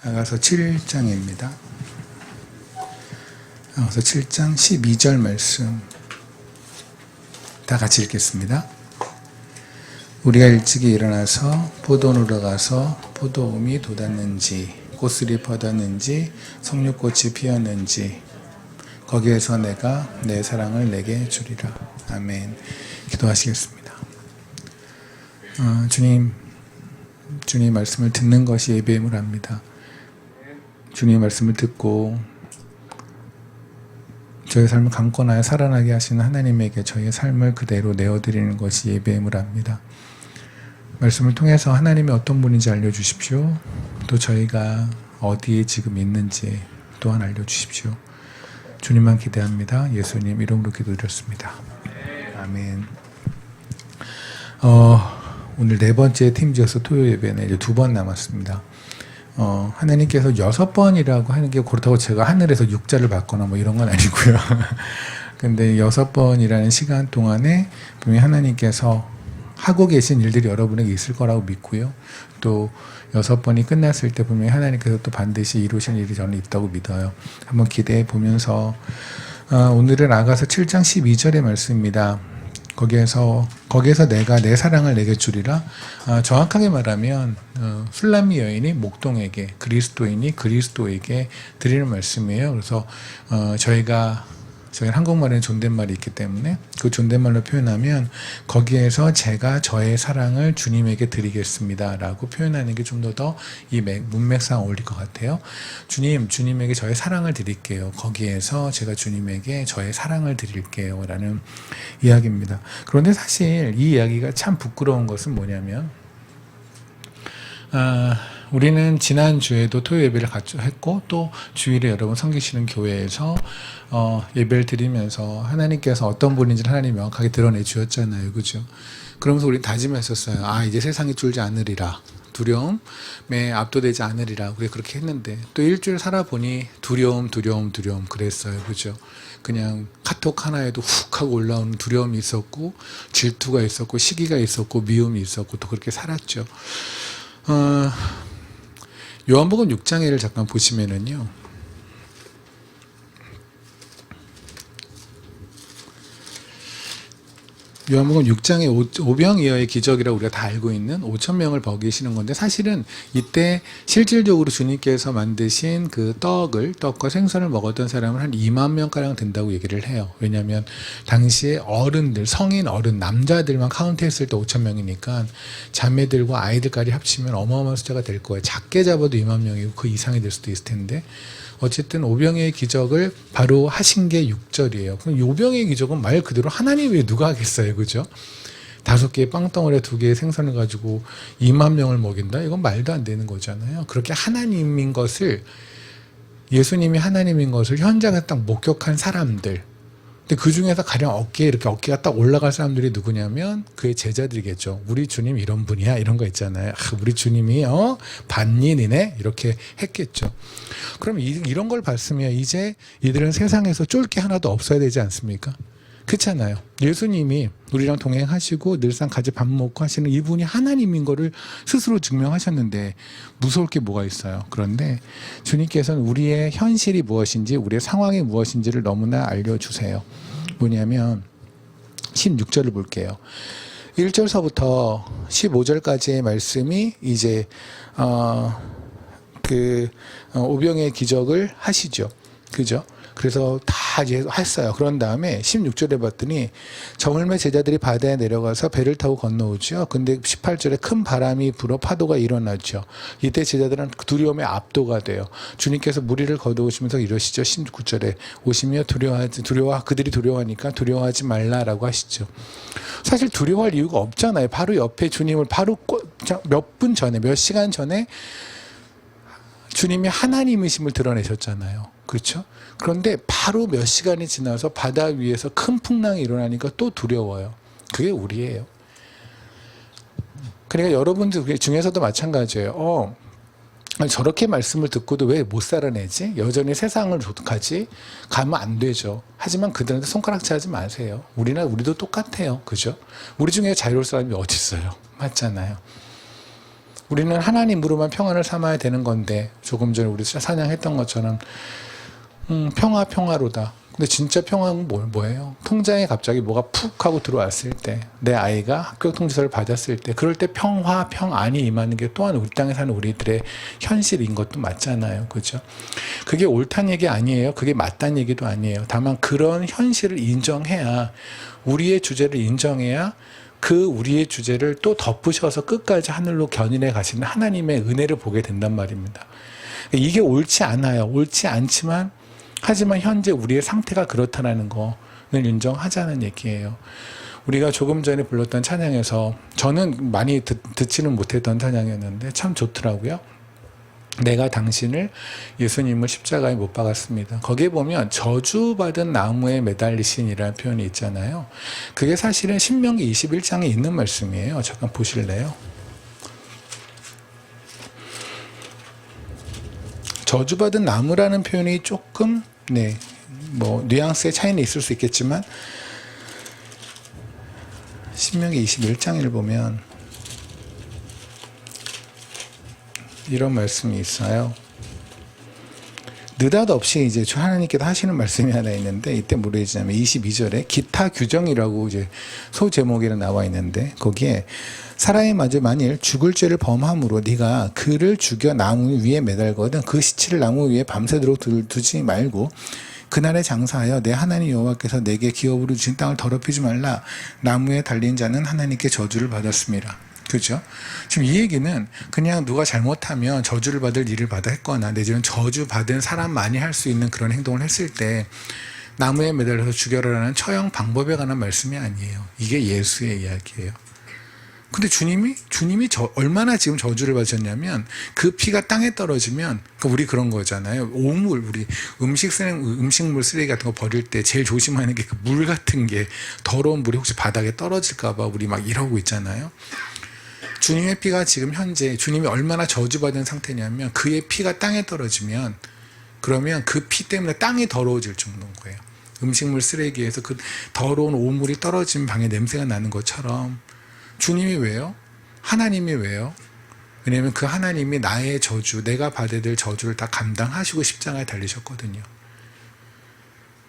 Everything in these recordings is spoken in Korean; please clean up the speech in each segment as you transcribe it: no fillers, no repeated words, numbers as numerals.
아가서 7장입니다. 아가서 7장 12절 말씀 다 같이 읽겠습니다. 우리가 일찍이 일어나서 포도원으로 가서 포도움이 돋았는지 꽃들이 뻗었는지 석류꽃이 피었는지 거기에서 내가 내 사랑을 내게 주리라. 아멘. 기도하시겠습니다. 주님 말씀을 듣는 것이 예배의 물합니다. 주님 말씀을 듣고 저의 삶을 강건하여 살아나게 하시는 하나님에게 저의 삶을 그대로 내어드리는 것이 예배의 물합니다. 말씀을 통해서 하나님이 어떤 분인지 알려주십시오. 또 저희가 어디에 지금 있는지 또한 알려주십시오. 주님만 기대합니다. 예수님 이름으로 기도드렸습니다. 아멘. 오늘 네 번째 팀지어서 토요일 예배는 이제 2번 남았습니다. 하나님께서 6번이라고 하는 게 그렇다고 제가 하늘에서 육자를 받거나 뭐 이런 건 아니고요. 근데 6번이라는 시간 동안에 분명히 하나님께서 하고 계신 일들이 여러분에게 있을 거라고 믿고요. 또 6번이 끝났을 때 분명히 하나님께서 또 반드시 이루신 일이 저는 있다고 믿어요. 한번 기대해 보면서 오늘은 아가서 7장 12절의 말씀입니다. 거기에서 내가 내 사랑을 내게 주리라. 정확하게 말하면 술람미 여인이 목동에게, 그리스도인이 그리스도에게 드리는 말씀이에요. 그래서 저희는 한국말에는 존댓말이 있기 때문에 그 존댓말로 표현하면 거기에서 제가 저의 사랑을 주님에게 드리겠습니다 라고 표현하는 게 좀 더 이 문맥상 어울릴 것 같아요. 주님에게 저의 사랑을 드릴게요. 거기에서 제가 주님에게 저의 사랑을 드릴게요 라는 이야기입니다. 그런데 사실 이 이야기가 참 부끄러운 것은 뭐냐면 우리는 지난주에도 토요 예배를 했고 또 주일에 여러분 섬기시는 교회에서 예배를 드리면서 하나님께서 어떤 분인지를 하나님이 명확하게 드러내 주셨잖아요. 그죠? 그러면서 우리 다짐했었어요. 이제 세상이 쫄지 않으리라. 두려움에 압도되지 않으리라. 우리 그렇게 했는데 또 일주일 살아보니 두려움 그랬어요. 그죠? 그냥 카톡 하나에도 훅 하고 올라오는 두려움이 있었고 질투가 있었고 시기가 있었고 미움이 있었고 또 그렇게 살았죠. 요한복음 6장에를 잠깐 보시면은요. 요한복음 6장의 오병이어의 기적이라고 우리가 다 알고 있는 5,000명을 먹이시는 건데 사실은 이때 실질적으로 주님께서 만드신 그 떡과 생선을 먹었던 사람은 한 2만 명가량 된다고 얘기를 해요. 왜냐하면 당시에 어른들, 성인 어른, 남자들만 카운트했을 때 5,000명이니까 자매들과 아이들까지 합치면 어마어마한 숫자가 될 거예요. 작게 잡아도 2만 명이고 그 이상이 될 수도 있을 텐데 어쨌든 오병이어의 기적을 바로 하신 게 6절이에요. 그럼 오병이어의 기적은 말 그대로 하나님이 누가 하겠어요. 그죠? 5개의 빵덩어리에 2개의 생선을 가지고 2만 명을 먹인다? 이건 말도 안 되는 거잖아요. 그렇게 하나님인 것을, 예수님이 하나님인 것을 현장에서 딱 목격한 사람들. 근데 그 중에서 가령 어깨가 딱 올라갈 사람들이 누구냐면 그의 제자들이겠죠. 우리 주님 이런 분이야 이런 거 있잖아요. 우리 주님이 반인이네 이렇게 했겠죠. 그럼 이런 걸 봤으면 이제 이들은 세상에서 쫄 게 하나도 없어야 되지 않습니까? 그렇잖아요. 예수님이 우리랑 동행하시고 늘상 같이 밥 먹고 하시는 이분이 하나님인 거를 스스로 증명하셨는데 무서울 게 뭐가 있어요. 그런데 주님께서는 우리의 현실이 무엇인지 우리의 상황이 무엇인지를 너무나 알려주세요. 뭐냐면 16절을 볼게요. 1절서부터 15절까지의 말씀이 이제 오병의 기적을 하시죠. 그죠? 그래서 다 이제 했어요. 그런 다음에 16절에 봤더니 저물매 제자들이 바다에 내려가서 배를 타고 건너오죠. 근데 18절에 큰 바람이 불어 파도가 일어나죠. 이때 제자들은 두려움에 압도가 돼요. 주님께서 무리를 거두시면서 이러시죠. 19절에 오시며 그들이 두려워하니까 두려워하지 말라라고 하시죠. 사실 두려워할 이유가 없잖아요. 바로 옆에 주님을 몇 시간 전에 주님이 하나님이심을 드러내셨잖아요. 그렇죠? 그런데 바로 몇 시간이 지나서 바다 위에서 큰 풍랑이 일어나니까 또 두려워요. 그게 우리예요. 그러니까 여러분들 중에서도 마찬가지예요. 저렇게 말씀을 듣고도 왜 못 살아내지? 여전히 세상을 가지? 가면 안 되죠. 하지만 그들한테 손가락질 하지 마세요. 우리도 똑같아요. 그죠? 우리 중에 자유로울 사람이 어디 있어요? 맞잖아요. 우리는 하나님으로만 평안을 삼아야 되는 건데 조금 전에 우리 사냥했던 것처럼 평화로다. 근데 진짜 평화는 뭐예요? 통장에 갑자기 뭐가 푹 하고 들어왔을 때, 내 아이가 학교 통지서를 받았을 때, 그럴 때 평안이 임하는 게 또한 우리 땅에 사는 우리들의 현실인 것도 맞잖아요. 그죠? 그게 옳다는 얘기 아니에요. 그게 맞다는 얘기도 아니에요. 다만 그런 현실을 인정해야, 우리의 주제를 인정해야 그 우리의 주제를 또 덮으셔서 끝까지 하늘로 견인해 가시는 하나님의 은혜를 보게 된단 말입니다. 이게 옳지 않아요. 옳지 않지만 하지만 현재 우리의 상태가 그렇다는 거는 인정하자는 얘기예요. 우리가 조금 전에 불렀던 찬양에서 저는 많이 듣지는 못했던 찬양이었는데 참 좋더라고요. 내가 당신을 예수님을 십자가에 못 박았습니다. 거기에 보면 저주받은 나무에 매달리신이라는 표현이 있잖아요. 그게 사실은 신명기 21장에 있는 말씀이에요. 잠깐 보실래요? 저주받은 나무라는 표현이 조금 뉘앙스의 차이는 있을 수 있겠지만 신명기 21장을 보면 이런 말씀이 있어요. 느닷없이 이제 하나님께서 하시는 말씀이 하나 있는데 이때 뭐라 했냐면 22절에 기타 규정이라고 이제 소제목에는 나와 있는데 거기에 사람이 만일 죽을 죄를 범함으로 네가 그를 죽여 나무 위에 매달거든 그 시체를 나무 위에 밤새도록 두지 말고 그날에 장사하여 내 하나님 여호와께서 내게 기업으로 주신 땅을 더럽히지 말라. 나무에 달린 자는 하나님께 저주를 받았습니다. 그죠? 지금 이 얘기는 그냥 누가 잘못하면 저주를 받을 일을 받아 했거나 내지는 저주받은 사람만이 할 수 있는 그런 행동을 했을 때 나무에 매달려서 죽여라라는 처형 방법에 관한 말씀이 아니에요. 이게 예수의 이야기예요. 근데 주님이 얼마나 지금 저주를 받으셨냐면 그 피가 땅에 떨어지면 우리 그런 거잖아요. 오물, 우리 음식물 쓰레기 같은 거 버릴 때 제일 조심하는 게 그 물 같은 게 더러운 물이 혹시 바닥에 떨어질까 봐 우리 막 이러고 있잖아요. 주님의 피가 지금 현재 주님이 얼마나 저주받은 상태냐면 그의 피가 땅에 떨어지면 그러면 그 피 때문에 땅이 더러워질 정도인 거예요. 음식물 쓰레기에서 그 더러운 오물이 떨어진 방에 냄새가 나는 것처럼 주님이 왜요? 하나님이 왜요? 왜냐하면 그 하나님이 나의 저주, 내가 받아야 될 저주를 다 감당하시고 십자가에 달리셨거든요.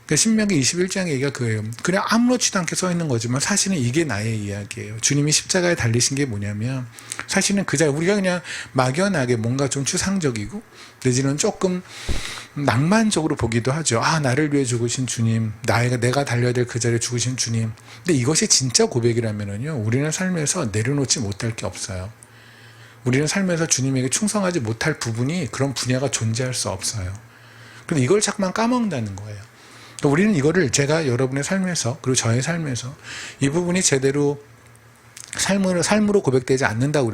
그러니까 신명기 21장의 얘기가 그예요. 그냥 아무렇지도 않게 써 있는 거지만 사실은 이게 나의 이야기예요. 주님이 십자가에 달리신 게 뭐냐면 사실은 그 자리 우리가 그냥 막연하게 뭔가 좀 추상적이고 내지는 조금 낭만적으로 보기도 하죠. 아, 나를 위해 죽으신 주님, 내가 달려야 될 그 자리에 죽으신 주님. 근데 이것이 진짜 고백이라면은요, 우리는 삶에서 내려놓지 못할 게 없어요. 우리는 삶에서 주님에게 충성하지 못할 부분이 그런 분야가 존재할 수 없어요. 근데 이걸 자꾸만 까먹는다는 거예요. 우리는 이거를 제가 여러분의 삶에서 그리고 저의 삶에서 이 부분이 제대로 삶으로 고백되지 않는다고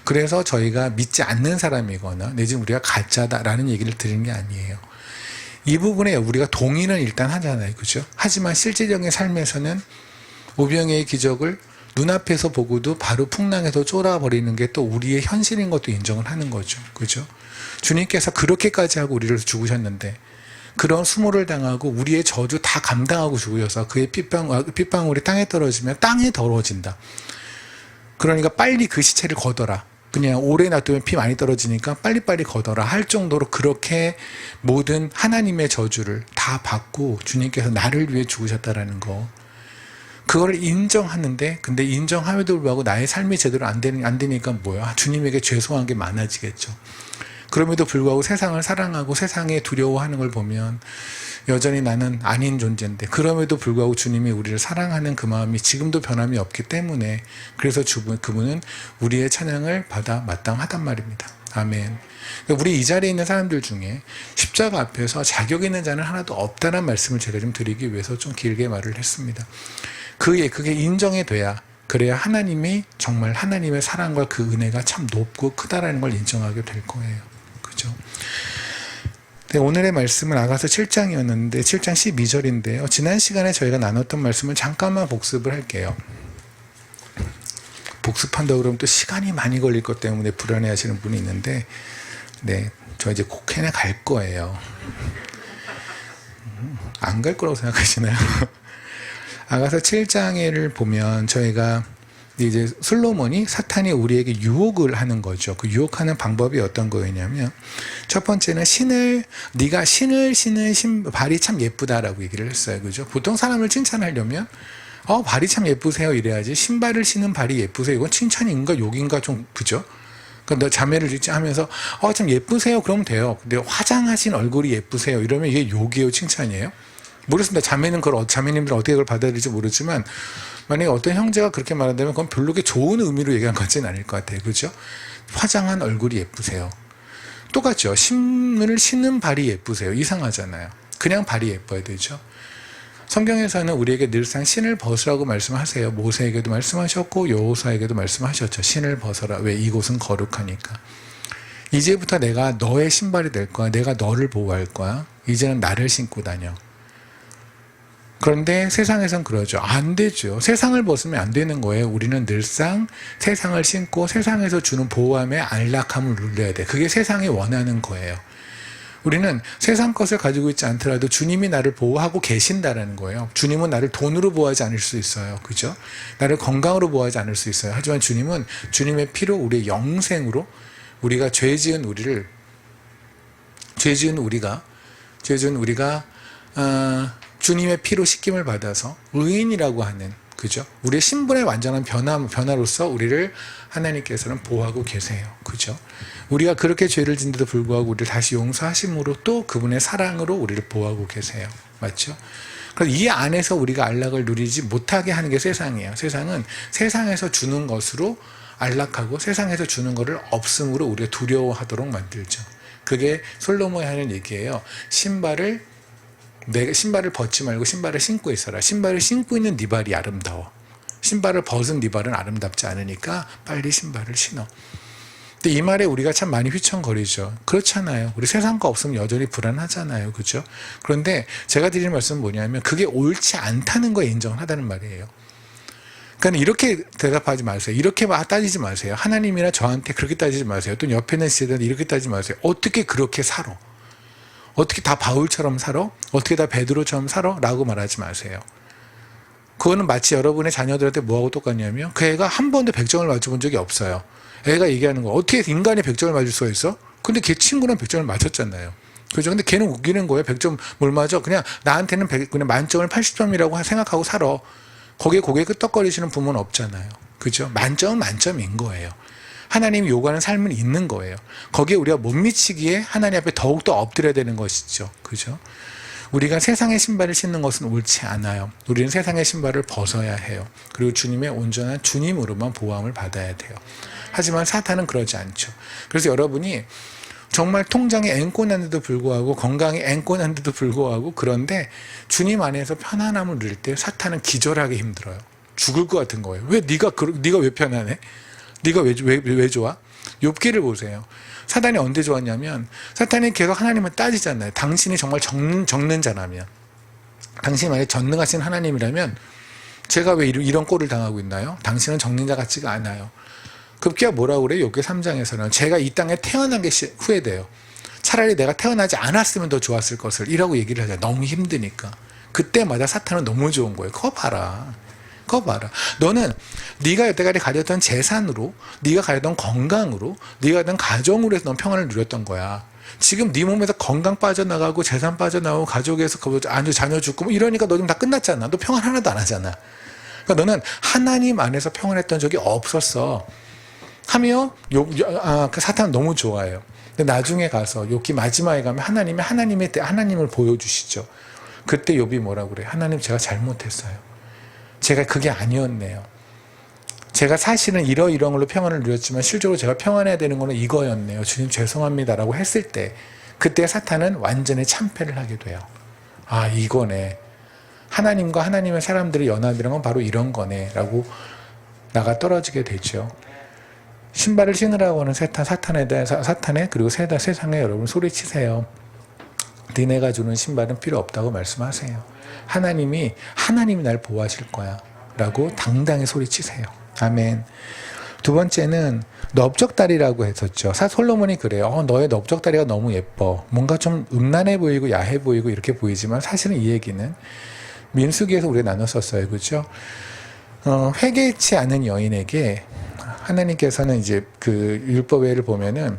그래서 저희가 믿지 않는 사람이거나 내지는 우리가 가짜다라는 얘기를 드리는 게 아니에요. 이 부분에 우리가 동의는 일단 하잖아요. 그죠? 하지만 실제적인 삶에서는 오병이의 기적을 눈앞에서 보고도 바로 풍랑에서 쫄아버리는 게 또 우리의 현실인 것도 인정을 하는 거죠. 그죠? 주님께서 그렇게까지 하고 우리를 죽으셨는데 그런 수모를 당하고 우리의 저주 다 감당하고 죽으셔서 그의 핏방울이 땅에 떨어지면 땅이 더러워진다. 그러니까 빨리 그 시체를 걷어라. 그냥 오래 놔두면 피 많이 떨어지니까 빨리빨리 걷어라 할 정도로 그렇게 모든 하나님의 저주를 다 받고 주님께서 나를 위해 죽으셨다라는 거. 그걸 인정하는데 근데 인정함에도 불구하고 나의 삶이 제대로 안 되니까 뭐야? 주님에게 죄송한 게 많아지겠죠. 그럼에도 불구하고 세상을 사랑하고 세상에 두려워하는 걸 보면 여전히 나는 아닌 존재인데 그럼에도 불구하고 주님이 우리를 사랑하는 그 마음이 지금도 변함이 없기 때문에 그래서 그분은 우리의 찬양을 받아 마땅하단 말입니다. 아멘. 우리 이 자리에 있는 사람들 중에 십자가 앞에서 자격 있는 자는 하나도 없다는 말씀을 제가 좀 드리기 위해서 좀 길게 말을 했습니다. 그게 인정이 돼야 그래야 하나님이 정말 하나님의 사랑과 그 은혜가 참 높고 크다라는 걸 인정하게 될 거예요. 그죠? 네, 오늘의 말씀은 아가서 7장이었는데 7장 12절인데요. 지난 시간에 저희가 나눴던 말씀을 잠깐만 복습을 할게요. 복습한다고 그러면 또 시간이 많이 걸릴 것 때문에 불안해하시는 분이 있는데 네, 저 이제 꼭 해내갈 거예요. 안 갈 거라고 생각하시나요? 아가서 7장을 보면 저희가 근데 이제 솔로몬이 사탄이 우리에게 유혹을 하는 거죠. 그 유혹하는 방법이 어떤 거였냐면 첫 번째는 네가 신을 신은 발이 참 예쁘다라고 얘기를 했어요. 그죠? 보통 사람을 칭찬하려면 발이 참 예쁘세요 이래야지, 신발을 신은 발이 예쁘세요 이건 칭찬인가 욕인가 좀, 그죠? 그러니까 너 자매를 짓지 하면서 참 예쁘세요 그러면 돼요. 근데 화장하신 얼굴이 예쁘세요 이러면 이게 욕이에요 칭찬이에요? 모르겠습니다. 자매님들은 어떻게 그걸 받아들일지 모르지만 만약에 어떤 형제가 그렇게 말한다면 그건 별로 좋은 의미로 얘기한 것 같지는 않을 것 같아요. 그죠? 화장한 얼굴이 예쁘세요. 똑같죠. 신을 신는 발이 예쁘세요. 이상하잖아요. 그냥 발이 예뻐야 되죠. 성경에서는 우리에게 늘상 신을 벗으라고 말씀하세요. 모세에게도 말씀하셨고 여호수아에게도 말씀하셨죠. 신을 벗어라. 왜? 이곳은 거룩하니까. 이제부터 내가 너의 신발이 될 거야. 내가 너를 보호할 거야. 이제는 나를 신고 다녀. 그런데 세상에선 그러죠. 안 되죠. 세상을 벗으면 안 되는 거예요. 우리는 늘상 세상을 신고 세상에서 주는 보호함의 안락함을 누려야 돼. 그게 세상이 원하는 거예요. 우리는 세상 것을 가지고 있지 않더라도 주님이 나를 보호하고 계신다라는 거예요. 주님은 나를 돈으로 보호하지 않을 수 있어요. 그죠? 나를 건강으로 보호하지 않을 수 있어요. 하지만 주님은 주님의 피로 우리의 영생으로 우리가 죄 지은 우리가 주님의 피로 씻김을 받아서 의인이라고 하는, 그죠? 우리의 신분의 완전한 변화로서 우리를 하나님께서는 보호하고 계세요. 그죠? 우리가 그렇게 죄를 짓는데도 불구하고 우리를 다시 용서하심으로 또 그분의 사랑으로 우리를 보호하고 계세요. 맞죠? 그래서 이 안에서 우리가 안락을 누리지 못하게 하는 게 세상이에요. 세상은 세상에서 주는 것으로 안락하고 세상에서 주는 것을 없음으로 우리가 두려워하도록 만들죠. 그게 솔로몬이 하는 얘기예요. 신발을 벗지 말고 신발을 신고 있어라. 신발을 신고 있는 네 발이 아름다워. 신발을 벗은 네 발은 아름답지 않으니까 빨리 신발을 신어. 근데 이 말에 우리가 참 많이 휘청거리죠. 그렇잖아요. 우리 세상 거 없으면 여전히 불안하잖아요. 그죠? 그런데 제가 드리는 말씀은 뭐냐면 그게 옳지 않다는 거에 인정하다는 말이에요. 그러니까 이렇게 대답하지 마세요. 이렇게 따지지 마세요. 하나님이나 저한테 그렇게 따지지 마세요. 또 옆에 있는 시대한테 이렇게 따지지 마세요. 어떻게 그렇게 살아? 어떻게 다 바울처럼 살아? 어떻게 다 베드로처럼 살아? 라고 말하지 마세요. 그거는 마치 여러분의 자녀들한테 뭐하고 똑같냐면 그 애가 한 번도 100점을 맞춰본 적이 없어요. 애가 얘기하는 거 어떻게 인간이 100점을 맞을 수가 있어? 근데 걔 친구는 100점을 맞췄잖아요. 그죠? 근데 걔는 웃기는 거예요. 100점 뭘 맞아? 그냥 나한테는 그냥 만점을 80점이라고 생각하고 살아. 거기에 고개 끄덕거리시는 부모는 없잖아요. 그죠? 만점은 만점인 거예요. 하나님이 요구하는 삶은 있는 거예요. 거기에 우리가 못 미치기에 하나님 앞에 더욱더 엎드려야 되는 것이죠. 그죠? 우리가 세상의 신발을 신는 것은 옳지 않아요. 우리는 세상의 신발을 벗어야 해요. 그리고 주님의 온전한 주님으로만 보호함을 받아야 돼요. 하지만 사탄은 그러지 않죠. 그래서 여러분이 정말 통장에 앵꼬난데도 불구하고 건강에 앵꼬난데도 불구하고 그런데 주님 안에서 편안함을 누릴 때 사탄은 기절하기 힘들어요. 죽을 것 같은 거예요. 왜 네가 왜 편안해? 네가 왜 좋아? 욥기를 보세요. 사탄이 언제 좋았냐면 사탄이 계속 하나님을 따지잖아요. 당신이 정말 적는 자라면, 당신이 만약에 전능하신 하나님이라면 제가 왜 이런 꼴을 당하고 있나요? 당신은 적는 자 같지가 않아요. 급기야 뭐라고 그래요? 욥기 3장에서는 제가 이 땅에 태어난 게 후회돼요. 차라리 내가 태어나지 않았으면 더 좋았을 것을 이라고 얘기를 하잖아요. 너무 힘드니까. 그때마다 사탄은 너무 좋은 거예요. 그거 봐라. 너는 네가 여태까지 가졌던 재산으로, 네가 가졌던 건강으로, 네가 가졌던 가정으로 해서 넌 평안을 누렸던 거야. 지금 네 몸에서 건강 빠져나가고 재산 빠져나가고 가족에서 자녀 죽고 뭐 이러니까 너 지금 다 끝났잖아. 너 평안 하나도 안 하잖아. 그러니까 너는 하나님 안에서 평안했던 적이 없었어. 하며 그 사탄은 너무 좋아해요. 근데 나중에 가서 욥기 마지막에 가면 하나님을 보여주시죠. 그때 욥이 뭐라고 그래요? 하나님 제가 잘못했어요. 제가 그게 아니었네요. 제가 사실은 이런 걸로 평안을 누렸지만 실제로 제가 평안해야 되는 거는 이거였네요. 주님 죄송합니다라고 했을 때 그때 사탄은 완전히 참패를 하게 돼요. 아 이거네. 하나님과 하나님의 사람들의 연합이란 건 바로 이런 거네 라고 나가 떨어지게 되죠. 신발을 신으라고 하는 사탄에 그리고 세상에 여러분 소리치세요. 니네가 주는 신발은 필요 없다고 말씀하세요. 하나님이 날 보호하실 거야 라고 당당히 소리치세요. 아멘. 두 번째는 넓적다리라고 했었죠. 솔로몬이 그래요. 너의 넓적다리가 너무 예뻐. 뭔가 좀 음란해 보이고 야해 보이고 이렇게 보이지만 사실은 이 얘기는 민수기에서 우리가 나눴었어요. 그렇죠? 회개치 않은 여인에게 하나님께서는 이제 그 율법에를 보면은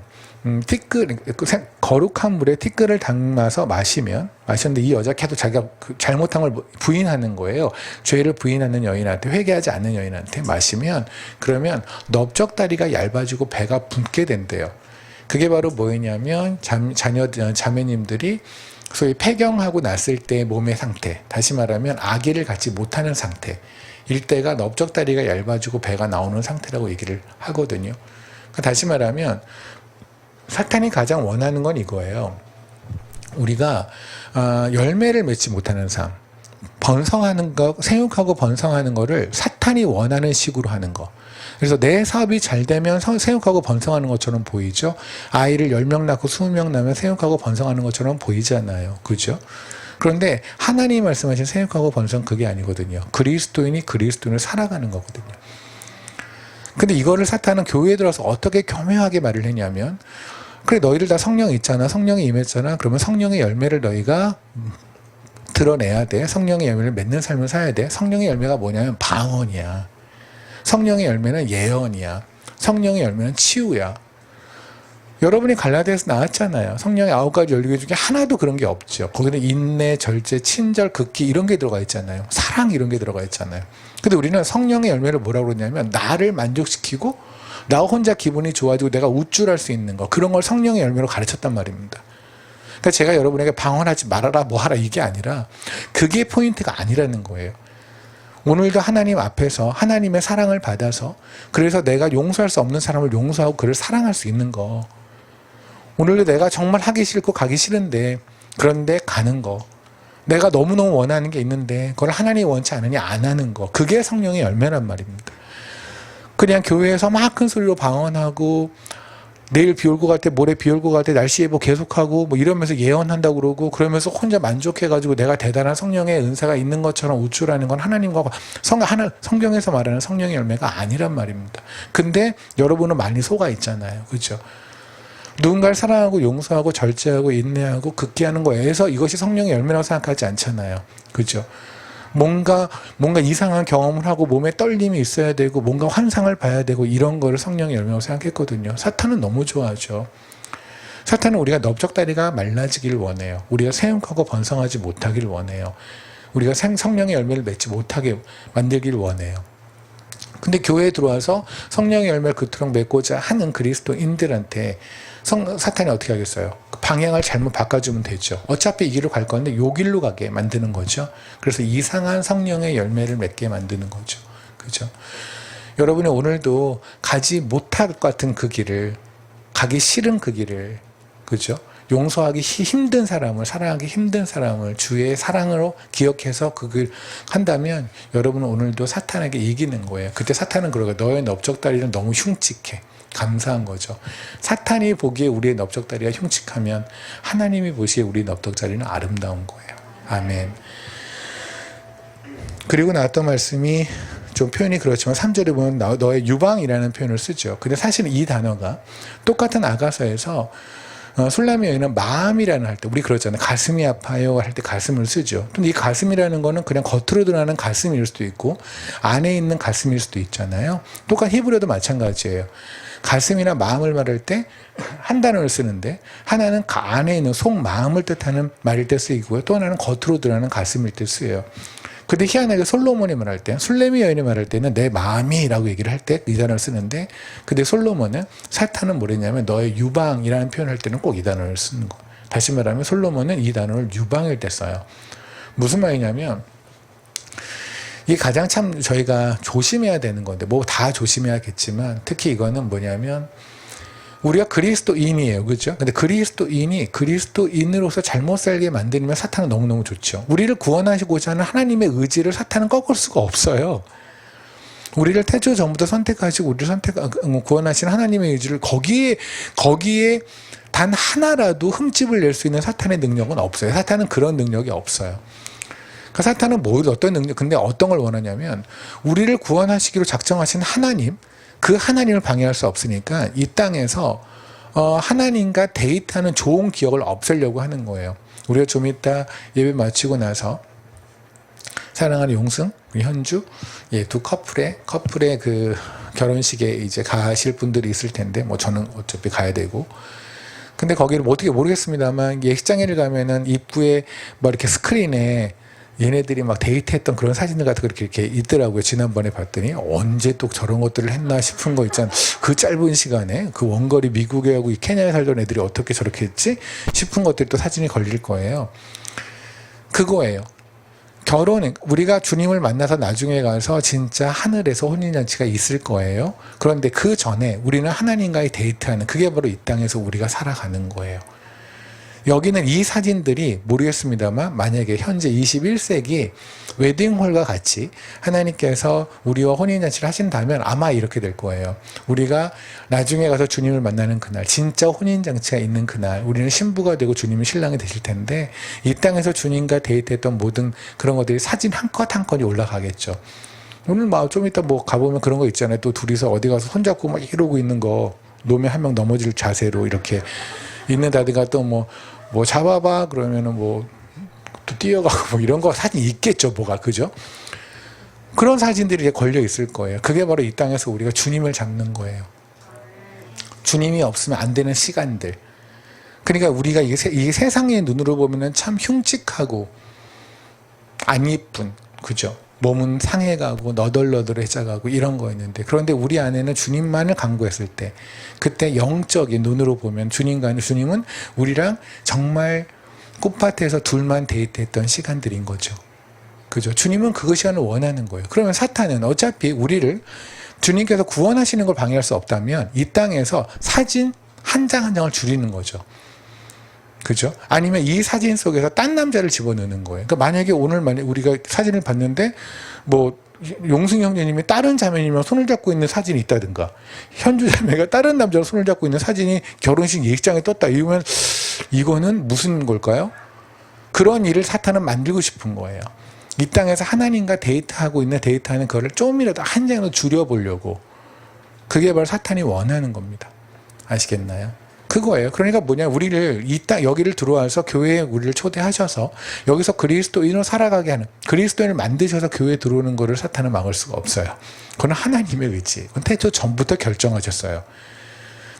거룩한 물에 티끌을 담아서 마셨는데 이 여자 계속 자기가 잘못한 걸 부인하는 거예요. 죄를 부인하는 여인한테, 회개하지 않는 여인한테 마시면, 그러면 넓적다리가 얇아지고 배가 붓게 된대요. 그게 바로 뭐였냐면 자매님들이 소위 폐경하고 났을 때 몸의 상태, 다시 말하면 아기를 갖지 못하는 상태, 일대가 넓적다리가 얇아지고 배가 나오는 상태라고 얘기를 하거든요. 그러니까 다시 말하면 사탄이 가장 원하는 건 이거예요. 우리가 열매를 맺지 못하는 삶, 번성하는 거, 생육하고 번성하는 거를 사탄이 원하는 식으로 하는 거. 그래서 내 사업이 잘 되면 생육하고 번성하는 것처럼 보이죠. 아이를 10명 낳고 20명 낳으면 생육하고 번성하는 것처럼 보이잖아요. 그죠? 그런데 하나님이 말씀하신 생육하고 번성, 그게 아니거든요. 그리스도인이 그리스도인을 살아가는 거거든요. 근데 이거를 사탄은 교회에 들어서 어떻게 교묘하게 말을 했냐면, 그래 너희들 다 성령이 있잖아, 성령이 임했잖아, 그러면 성령의 열매를 너희가 드러내야 돼. 성령의 열매를 맺는 삶을 살아야 돼. 성령의 열매가 뭐냐면 방언이야. 성령의 열매는 예언이야. 성령의 열매는 치유야. 여러분이 갈라디아에서 나왔잖아요. 성령의 9가지 열매 중에 하나도 그런 게 없죠. 거기는 인내, 절제, 친절, 극기 이런 게 들어가 있잖아요. 사랑 이런 게 들어가 있잖아요. 근데 우리는 성령의 열매를 뭐라고 그러냐면 나를 만족시키고 나 혼자 기분이 좋아지고 내가 우쭐할 수 있는 거, 그런 걸 성령의 열매로 가르쳤단 말입니다. 그러니까 제가 여러분에게 방언하지 말아라 뭐 하라 이게 아니라 그게 포인트가 아니라는 거예요. 오늘도 하나님 앞에서 하나님의 사랑을 받아서, 그래서 내가 용서할 수 없는 사람을 용서하고 그를 사랑할 수 있는 거, 오늘도 내가 정말 하기 싫고 가기 싫은데 그런데 가는 거, 내가 너무너무 원하는 게 있는데 그걸 하나님이 원치 않으니 안 하는 거, 그게 성령의 열매란 말입니다. 그냥 교회에서 막 큰 소리로 방언하고 내일 비 올 것 같아, 모레 비 올 것 같아, 날씨 예보 계속하고 뭐 이러면서 예언한다고 그러고, 그러면서 혼자 만족해가지고 내가 대단한 성령의 은사가 있는 것처럼 우쭐하는 건 하나님과 성경에서 말하는 성령의 열매가 아니란 말입니다. 근데 여러분은 많이 속아 있잖아요. 그렇죠? 누군가를 사랑하고 용서하고 절제하고 인내하고 극기하는 거에서 이것이 성령의 열매라고 생각하지 않잖아요. 그렇죠? 뭔가 이상한 경험을 하고 몸에 떨림이 있어야 되고 뭔가 환상을 봐야 되고 이런 거를 성령의 열매라고 생각했거든요. 사탄은 너무 좋아하죠. 사탄은 우리가 넓적다리가 말라지길 원해요. 우리가 생육하고 번성하지 못하길 원해요. 우리가 성령의 열매를 맺지 못하게 만들길 원해요. 근데 교회에 들어와서 성령의 열매를 그토록 맺고자 하는 그리스도인들한테 사탄이 어떻게 하겠어요? 방향을 잘못 바꿔주면 되죠. 어차피 이 길로 갈 건데 요 길로 가게 만드는 거죠. 그래서 이상한 성령의 열매를 맺게 만드는 거죠. 그죠? 여러분이 오늘도 가지 못할 것 같은 그 길을, 가기 싫은 그 길을, 그죠? 용서하기 힘든 사람을, 사랑하기 힘든 사람을 주의 사랑으로 기억해서 그 길 한다면 여러분은 오늘도 사탄에게 이기는 거예요. 그때 사탄은 그러고 너의 넓적다리는 너무 흉측해. 감사한 거죠. 사탄이 보기에 우리의 넓적다리가 흉측하면 하나님이 보시기에 우리의 넓적다리는 아름다운 거예요. 아멘. 그리고 나왔던 말씀이 좀 표현이 그렇지만 3절에 보면 너의 유방이라는 표현을 쓰죠. 근데 사실은 이 단어가 똑같은 아가서에서 술람의 여인은 마음이라는 할 때, 우리 그러잖아요. 가슴이 아파요 할 때 가슴을 쓰죠. 근데 이 가슴이라는 거는 그냥 겉으로 드러나는 가슴일 수도 있고 안에 있는 가슴일 수도 있잖아요. 똑같이 히브리어도 마찬가지예요. 가슴이나 마음을 말할 때 한 단어를 쓰는데 하나는 안에 있는 속 마음을 뜻하는 말일 때 쓰이고요. 또 하나는 겉으로 드러나는 가슴일 때 쓰여요. 근데 희한하게 솔로몬이 말할 때, 술레미 여인이 말할 때는 내 마음이라고 얘기를 할 때 이 단어를 쓰는데, 근데 솔로몬은, 사탄은 뭐랬냐면 너의 유방이라는 표현을 할 때는 꼭 이 단어를 쓰는 거. 다시 말하면 솔로몬은 이 단어를 유방일 때 써요. 무슨 말이냐면 이게 가장 참 저희가 조심해야 되는 건데, 뭐 다 조심해야겠지만 특히 이거는 뭐냐면 우리가 그리스도인이에요. 그렇죠? 근데 그리스도인이 그리스도인으로서 잘못 살게 만들면 사탄은 너무너무 좋죠. 우리를 구원하시고자 하는 하나님의 의지를 사탄은 꺾을 수가 없어요. 우리를 태초 전부터 선택하시고 우리를 구원하신 하나님의 의지를 거기에 단 하나라도 흠집을 낼 수 있는 사탄의 능력은 없어요. 사탄은 그런 능력이 없어요. 그러니까 사탄은 어떤 능력, 근데 어떤 걸 원하냐면 우리를 구원하시기로 작정하신 하나님, 그 하나님을 방해할 수 없으니까 이 땅에서 하나님과 데이트하는 좋은 기억을 없애려고 하는 거예요. 우리가 좀 이따 예배 마치고 나서 사랑하는 용승, 현주, 예, 두 커플의 그 결혼식에 이제 가실 분들이 있을 텐데, 뭐 저는 어차피 가야 되고. 근데 거기를 뭐 어떻게 모르겠습니다만, 예식장에를 가면은 입구에 뭐 이렇게 스크린에 얘네들이 막 데이트했던 그런 사진들 같은 거 이렇게 있더라고요. 지난번에 봤더니 언제 또 저런 것들을 했나 싶은 거 있잖아요. 그 짧은 시간에 그 원거리 미국에 하고 케냐에 살던 애들이 어떻게 저렇게 했지 싶은 것들이 또 사진이 걸릴 거예요. 그거예요. 결혼은 우리가 주님을 만나서 나중에 가서 진짜 하늘에서 혼인잔치가 있을 거예요. 그런데 그 전에 우리는 하나님과의 데이트하는, 그게 바로 이 땅에서 우리가 살아가는 거예요. 여기는 이 사진들이 모르겠습니다만, 만약에 현재 21세기 웨딩홀과 같이 하나님께서 우리와 혼인잔치를 하신다면 아마 이렇게 될 거예요. 우리가 나중에 가서 주님을 만나는 그날, 진짜 혼인잔치가 있는 그날, 우리는 신부가 되고 주님이 신랑이 되실 텐데, 이 땅에서 주님과 데이트했던 모든 그런 것들이 사진 한 컷 한 컷이 올라가겠죠. 오늘 좀 이따 뭐 가보면 그런 거 있잖아요. 또 둘이서 어디 가서 손잡고 막 이러고 있는 거, 노면 한 명 넘어질 자세로 이렇게 있는다든가, 또 뭐 잡아봐 그러면은 뭐 또 뛰어가고 뭐 이런 거 사진 있겠죠, 뭐가. 그죠? 그런 사진들이 걸려 있을 거예요. 그게 바로 이 땅에서 우리가 주님을 잡는 거예요. 주님이 없으면 안 되는 시간들. 그러니까 우리가 이게 세상의 눈으로 보면은 참 흉측하고 안 이쁜, 그죠? 몸은 상해가고 너덜너덜해져가고 이런 거였는데, 그런데 우리 안에는 주님만을 간구했을 때, 그때 영적인 눈으로 보면 주님은 우리랑 정말 꽃밭에서 둘만 데이트했던 시간들인 거죠. 그죠? 주님은 그 시간을 원하는 거예요. 그러면 사탄은 어차피 우리를 주님께서 구원하시는 걸 방해할 수 없다면 이 땅에서 사진 한 장 한 장을 줄이는 거죠. 그죠? 아니면 이 사진 속에서 딴 남자를 집어넣는 거예요. 그러니까 만약에 오늘 우리가 사진을 봤는데 뭐 용승 형제님이 다른 자매님이랑 손을 잡고 있는 사진이 있다든가, 현주 자매가 다른 남자랑 손을 잡고 있는 사진이 결혼식 예식장에 떴다, 이러면 이거는 무슨 걸까요? 그런 일을 사탄은 만들고 싶은 거예요. 이 땅에서 하나님과 데이트하는 거를 좀이라도 한 장으로 줄여보려고. 그게 바로 사탄이 원하는 겁니다. 아시겠나요? 그거예요. 그러니까 뭐냐, 우리를 여기를 들어와서 교회에 우리를 초대하셔서 여기서 그리스도인으로 살아가게 하는, 그리스도인을 만드셔서 교회에 들어오는 거를 사탄은 막을 수가 없어요. 그건 하나님의 의지. 그건 태초 전부터 결정하셨어요.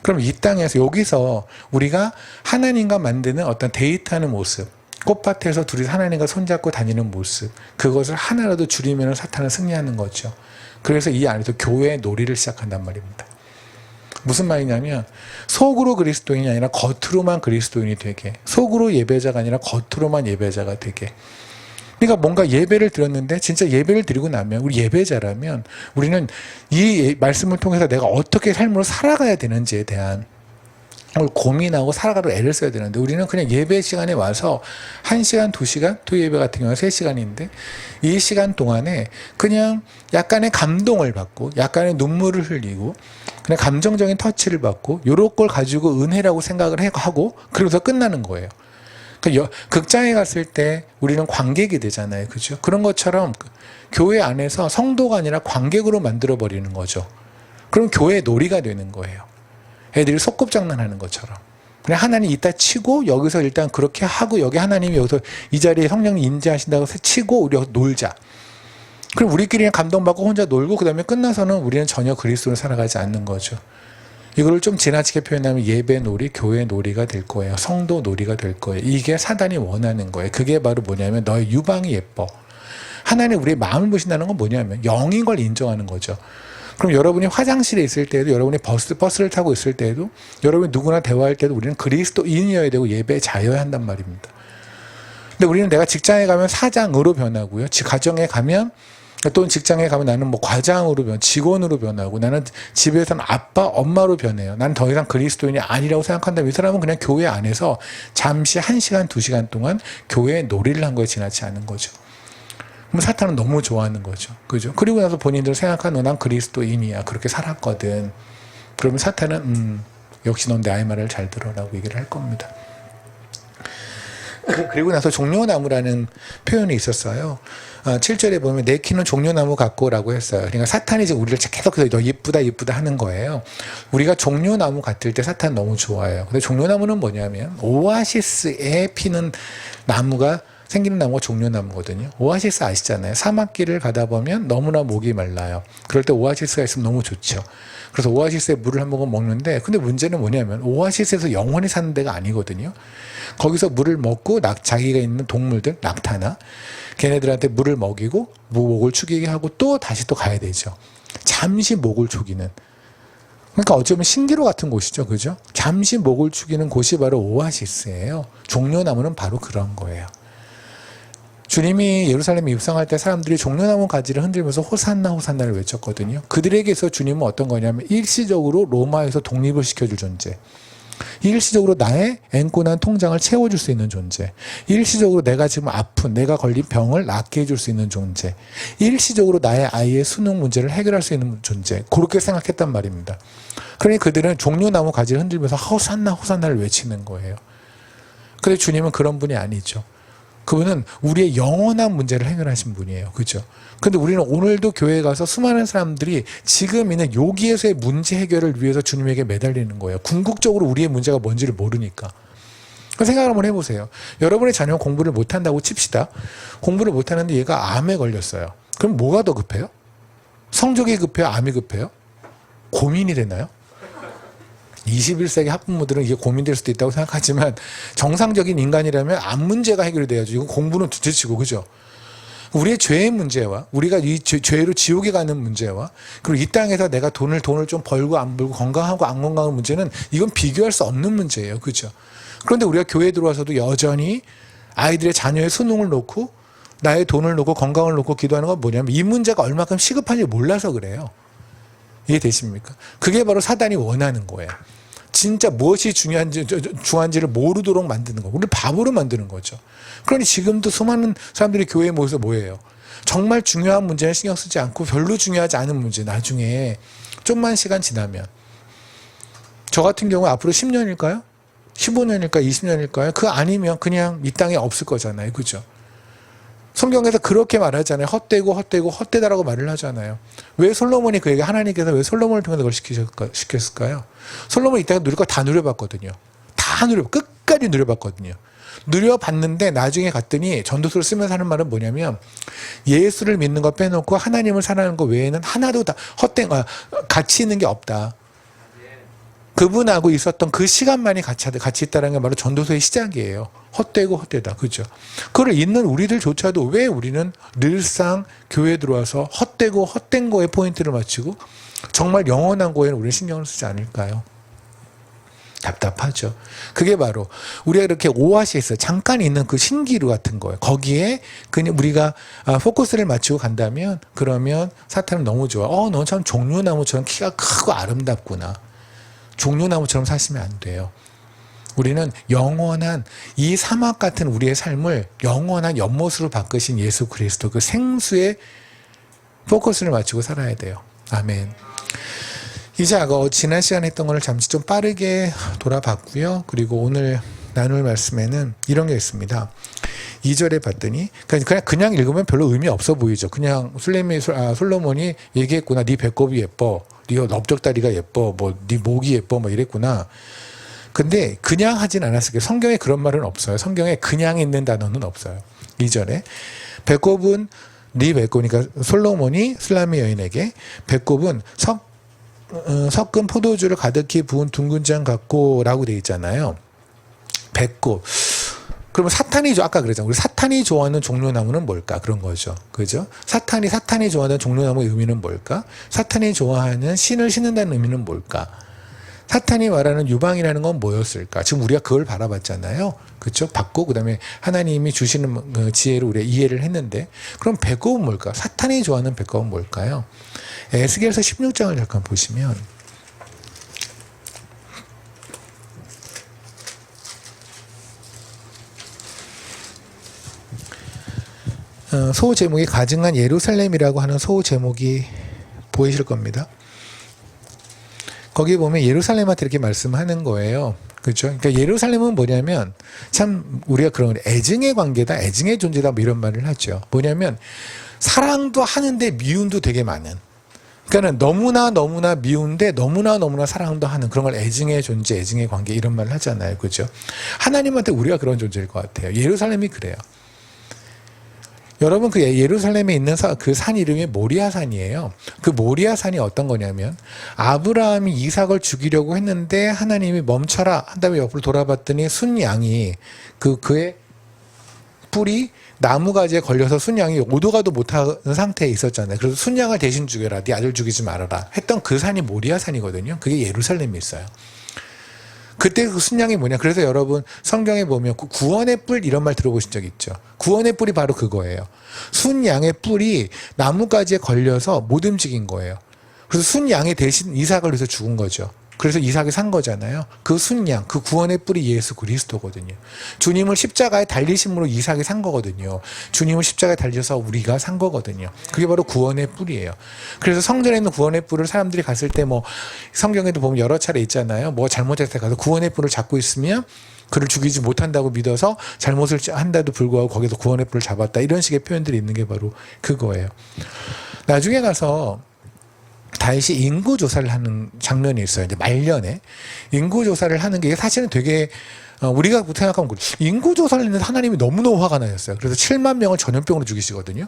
그럼 이 땅에서 여기서 우리가 하나님과 만드는 어떤 데이트하는 모습, 꽃밭에서 둘이 하나님과 손잡고 다니는 모습, 그것을 하나라도 줄이면 사탄은 승리하는 거죠. 그래서 이 안에서 교회의 놀이를 시작한단 말입니다. 무슨 말이냐면, 속으로 그리스도인이 아니라 겉으로만 그리스도인이 되게, 속으로 예배자가 아니라 겉으로만 예배자가 되게. 그러니까 뭔가 예배를 드렸는데, 진짜 예배를 드리고 나면, 우리 예배자라면 우리는 이 말씀을 통해서 내가 어떻게 삶으로 살아가야 되는지에 대한 걸 고민하고 살아가려 애를 써야 되는데, 우리는 그냥 예배 시간에 와서 1시간, 2시간, 토요예배 같은 경우는 3시간인데 이 시간 동안에 그냥 약간의 감동을 받고 약간의 눈물을 흘리고 그냥 감정적인 터치를 받고 요런 걸 가지고 은혜라고 생각을 하고 그러면서 끝나는 거예요. 그러니까 극장에 갔을 때 우리는 관객이 되잖아요. 그죠? 그런 것처럼 교회 안에서 성도가 아니라 관객으로 만들어버리는 거죠. 그럼 교회의 놀이가 되는 거예요. 애들이 소꿉장난하는 것처럼. 그냥 하나님 이따 치고 여기서 일단 그렇게 하고, 여기 하나님이 여기서 이 자리에 성령이 임재하신다고 치고 우리 놀자. 그럼 우리끼리 감동받고 혼자 놀고 그 다음에 끝나서는 우리는 전혀 그리스도를 살아가지 않는 거죠. 이거를 좀 지나치게 표현하면 예배 놀이, 교회 놀이가 될 거예요. 성도 놀이가 될 거예요. 이게 사단이 원하는 거예요. 그게 바로 뭐냐면 너의 유방이 예뻐. 하나님 우리의 마음을 보신다는 건 뭐냐면 영인 걸 인정하는 거죠. 그럼 여러분이 화장실에 있을 때에도, 여러분이 버스를 타고 있을 때에도, 여러분이 누구나 대화할 때도 우리는 그리스도인이어야 되고 예배자여야 한단 말입니다. 근데 우리는 내가 직장에 가면 사장으로 변하고요. 가정에 가면, 또는 직장에 가면 나는 뭐 과장으로 직원으로 변하고, 나는 집에서는 아빠, 엄마로 변해요. 나는 더 이상 그리스도인이 아니라고 생각한다면 이 사람은 그냥 교회 안에서 잠시 1시간, 2시간 동안 교회에 놀이를 한 거에 지나지 않은 거죠. 그럼 사탄은 너무 좋아하는 거죠. 그죠? 그리고 나서 본인들 생각하는 난 그리스도인이야. 그렇게 살았거든. 그러면 사탄은 역시 넌 내 아이 말을 잘 들어라고 얘기를 할 겁니다. 그리고 나서 종려나무라는 표현이 있었어요. 7절에 보면 내 키는 종려나무 같고라고 했어요. 그러니까 사탄이 지금 우리를 계속해서 너 이쁘다 하는 거예요. 우리가 종려나무 같을 때 사탄 너무 좋아해요. 근데 종려나무는 뭐냐면 오아시스에 피는 나무가 생기는 나무가 종려나무거든요. 오아시스 아시잖아요. 사막길을 가다 보면 너무나 목이 말라요. 그럴 때 오아시스가 있으면 너무 좋죠. 그래서 오아시스에 물을 한 모금 먹는데, 근데 문제는 뭐냐면 오아시스에서 영원히 사는 데가 아니거든요. 거기서 물을 먹고 자기가 있는 동물들, 낙타나 걔네들한테 물을 먹이고 목을 축이게 하고 또 다시 또 가야 되죠. 잠시 목을 축이는. 그러니까 어쩌면 신기루 같은 곳이죠. 그죠? 잠시 목을 축이는 곳이 바로 오아시스예요. 종려나무는 바로 그런 거예요. 주님이 예루살렘에 입성할 때 사람들이 종려나무 가지를 흔들면서 호산나 호산나를 외쳤거든요. 그들에게서 주님은 어떤 거냐면 일시적으로 로마에서 독립을 시켜줄 존재, 일시적으로 나의 앵꼬난 통장을 채워줄 수 있는 존재, 일시적으로 내가 지금 아픈 내가 걸린 병을 낫게 해줄 수 있는 존재, 일시적으로 나의 아이의 수능 문제를 해결할 수 있는 존재, 그렇게 생각했단 말입니다. 그러니 그들은 종려나무 가지를 흔들면서 호산나 호산나를 외치는 거예요. 그런데 주님은 그런 분이 아니죠. 그분은 우리의 영원한 문제를 해결하신 분이에요. 그죠? 근데 우리는 오늘도 교회에 가서 수많은 사람들이 지금 있는 여기에서의 문제 해결을 위해서 주님에게 매달리는 거예요. 궁극적으로 우리의 문제가 뭔지를 모르니까. 생각을 한번 해보세요. 여러분의 자녀가 공부를 못한다고 칩시다. 공부를 못하는데 얘가 암에 걸렸어요. 그럼 뭐가 더 급해요? 성적이 급해요? 암이 급해요? 고민이 되나요? 21세기 학부모들은 이게 고민될 수도 있다고 생각하지만 정상적인 인간이라면 암 문제가 해결이 돼야죠. 이건 공부는 둘째치고, 그죠? 우리의 죄의 문제와 우리가 이 죄로 지옥에 가는 문제와 그리고 이 땅에서 내가 돈을 좀 벌고 안 벌고 건강하고 안 건강한 문제는 이건 비교할 수 없는 문제예요. 그죠? 그런데 우리가 교회에 들어와서도 여전히 아이들의 자녀의 수능을 놓고 나의 돈을 놓고 건강을 놓고 기도하는 건 뭐냐면 이 문제가 얼마큼 시급한지 몰라서 그래요. 이해되십니까? 그게 바로 사단이 원하는 거예요. 진짜 무엇이 중요한지를 모르도록 만드는 거. 우리를 바보로 만드는 거죠. 그러니 지금도 수많은 사람들이 교회에 모여서 뭐예요? 정말 중요한 문제는 신경 쓰지 않고 별로 중요하지 않은 문제, 나중에 좀만 시간 지나면, 저 같은 경우 앞으로 10년일까요? 15년일까요? 20년일까요? 그 아니면 그냥 이 땅에 없을 거잖아요. 그죠? 성경에서 그렇게 말하잖아요. 헛되다라고 말을 하잖아요. 왜 솔로몬이 그에게 하나님께서 왜 솔로몬을 통해서 그걸 시켰을까요? 솔로몬이 이때가 누릴 거 다 누려봤거든요. 끝까지 누려봤거든요. 누려봤는데 나중에 갔더니 전도서를 쓰면서 하는 말은 뭐냐면 예수를 믿는 거 빼놓고 하나님을 사랑하는 거 외에는 하나도 다 가치 있는 게 없다. 그분하고 있었던 그 시간만이 같이 있다는 게 바로 전도서의 시작이에요. 헛되다. 그죠? 그걸 읽는 우리들조차도 왜 우리는 늘상 교회에 들어와서 헛된 거에 포인트를 맞추고 정말 영원한 거에는 우리는 신경을 쓰지 않을까요? 답답하죠. 그게 바로 우리가 이렇게 오아시스 잠깐 있는 그 신기루 같은 거예요. 거기에 그냥 우리가 포커스를 맞추고 간다면 그러면 사탄은 너무 좋아. 너 참 종려나무처럼 키가 크고 아름답구나. 종려나무처럼 사시면 안 돼요. 우리는 영원한 이 사막 같은 우리의 삶을 영원한 연못으로 바꾸신 예수 그리스도 그 생수에 포커스를 맞추고 살아야 돼요. 아멘. 이제 지난 시간에 했던 거를 잠시 좀 빠르게 돌아봤고요. 그리고 오늘 나눌 말씀에는 이런 게 있습니다. 2절에 봤더니 그냥 읽으면 별로 의미 없어 보이죠. 그냥 솔로몬이 얘기했구나. 네 배꼽이 예뻐. 네 넓적다리가 예뻐. 네 목이 예뻐. 이랬구나. 근데 그냥 하진 않았을 거예요. 성경에 그런 말은 없어요. 성경에 그냥 있는 단어는 없어요. 2절에 배꼽은 네 배꼽, 그러니까 솔로몬이 술람의 여인에게 배꼽은 섞은 포도주를 가득히 부은 둥근 장 같고 라고 되어 있잖아요. 배꼽. 그러면 아까 그랬잖아요. 우리 사탄이 좋아하는 종려나무는 뭘까? 그런 거죠. 그죠? 사탄이 좋아하는 종려나무의 의미는 뭘까? 사탄이 좋아하는 신을 신는다는 의미는 뭘까? 사탄이 말하는 유방이라는 건 뭐였을까? 지금 우리가 그걸 바라봤잖아요. 그렇죠? 받고 그다음에 하나님이 주시는 지혜로 우리가 이해를 했는데 그럼 배꼽은 뭘까? 사탄이 좋아하는 배꼽은 뭘까요? 에스겔서 16장을 잠깐 보시면 소 제목이 가증한 예루살렘이라고 하는 소 제목이 보이실 겁니다. 거기 보면 예루살렘한테 이렇게 말씀하는 거예요. 그렇죠? 그러니까 예루살렘은 뭐냐면 참 우리가 그런 애증의 관계다, 애증의 존재다 이런 말을 하죠. 뭐냐면 사랑도 하는데 미움도 되게 많은. 그러니까는 너무나 미운데 너무나 사랑도 하는 그런 걸 애증의 존재, 애증의 관계 이런 말을 하잖아요. 그렇죠? 하나님한테 우리가 그런 존재일 것 같아요. 예루살렘이 그래요. 여러분 그 예루살렘에 있는 그 산 이름이 모리아산이에요. 그 모리아산이 어떤 거냐면 아브라함이 이삭을 죽이려고 했는데 하나님이 멈춰라 한 다음에 옆으로 돌아봤더니 순양이 그의 뿔이 나무가지에 걸려서 순양이 오도가도 못하는 상태에 있었잖아요. 그래서 순양을 대신 죽여라. 네 아들 죽이지 말아라. 했던 그 산이 모리아산이거든요. 그게 예루살렘에 있어요. 그때 그 순양이 뭐냐. 그래서 여러분 성경에 보면 구원의 뿔 이런 말 들어보신 적 있죠. 구원의 뿔이 바로 그거예요. 순양의 뿔이 나무가지에 걸려서 못 움직인 거예요. 그래서 순양이 대신 이삭을 위해서 죽은 거죠. 그래서 이삭이 산 거잖아요. 그 순양, 그 구원의 뿔이 예수 그리스도거든요. 주님을 십자가에 달리심으로 이삭이 산 거거든요. 주님을 십자가에 달려서 우리가 산 거거든요. 그게 바로 구원의 뿔이에요. 그래서 성전에 있는 구원의 뿔을 사람들이 갔을 때 뭐 성경에도 보면 여러 차례 있잖아요. 뭐 잘못했을 때 가서 구원의 뿔을 잡고 있으면 그를 죽이지 못한다고 믿어서 잘못을 한데도 불구하고 거기서 구원의 뿔을 잡았다. 이런 식의 표현들이 있는 게 바로 그거예요. 나중에 가서 다윗이 인구 조사를 하는 장면이 있어요. 이제 말년에 인구 조사를 하는 게 사실은 되게 우리가 생각하면 인구 조사를 했는데 하나님이 너무너무 화가 나셨어요. 그래서 7만 명을 전염병으로 죽이시거든요.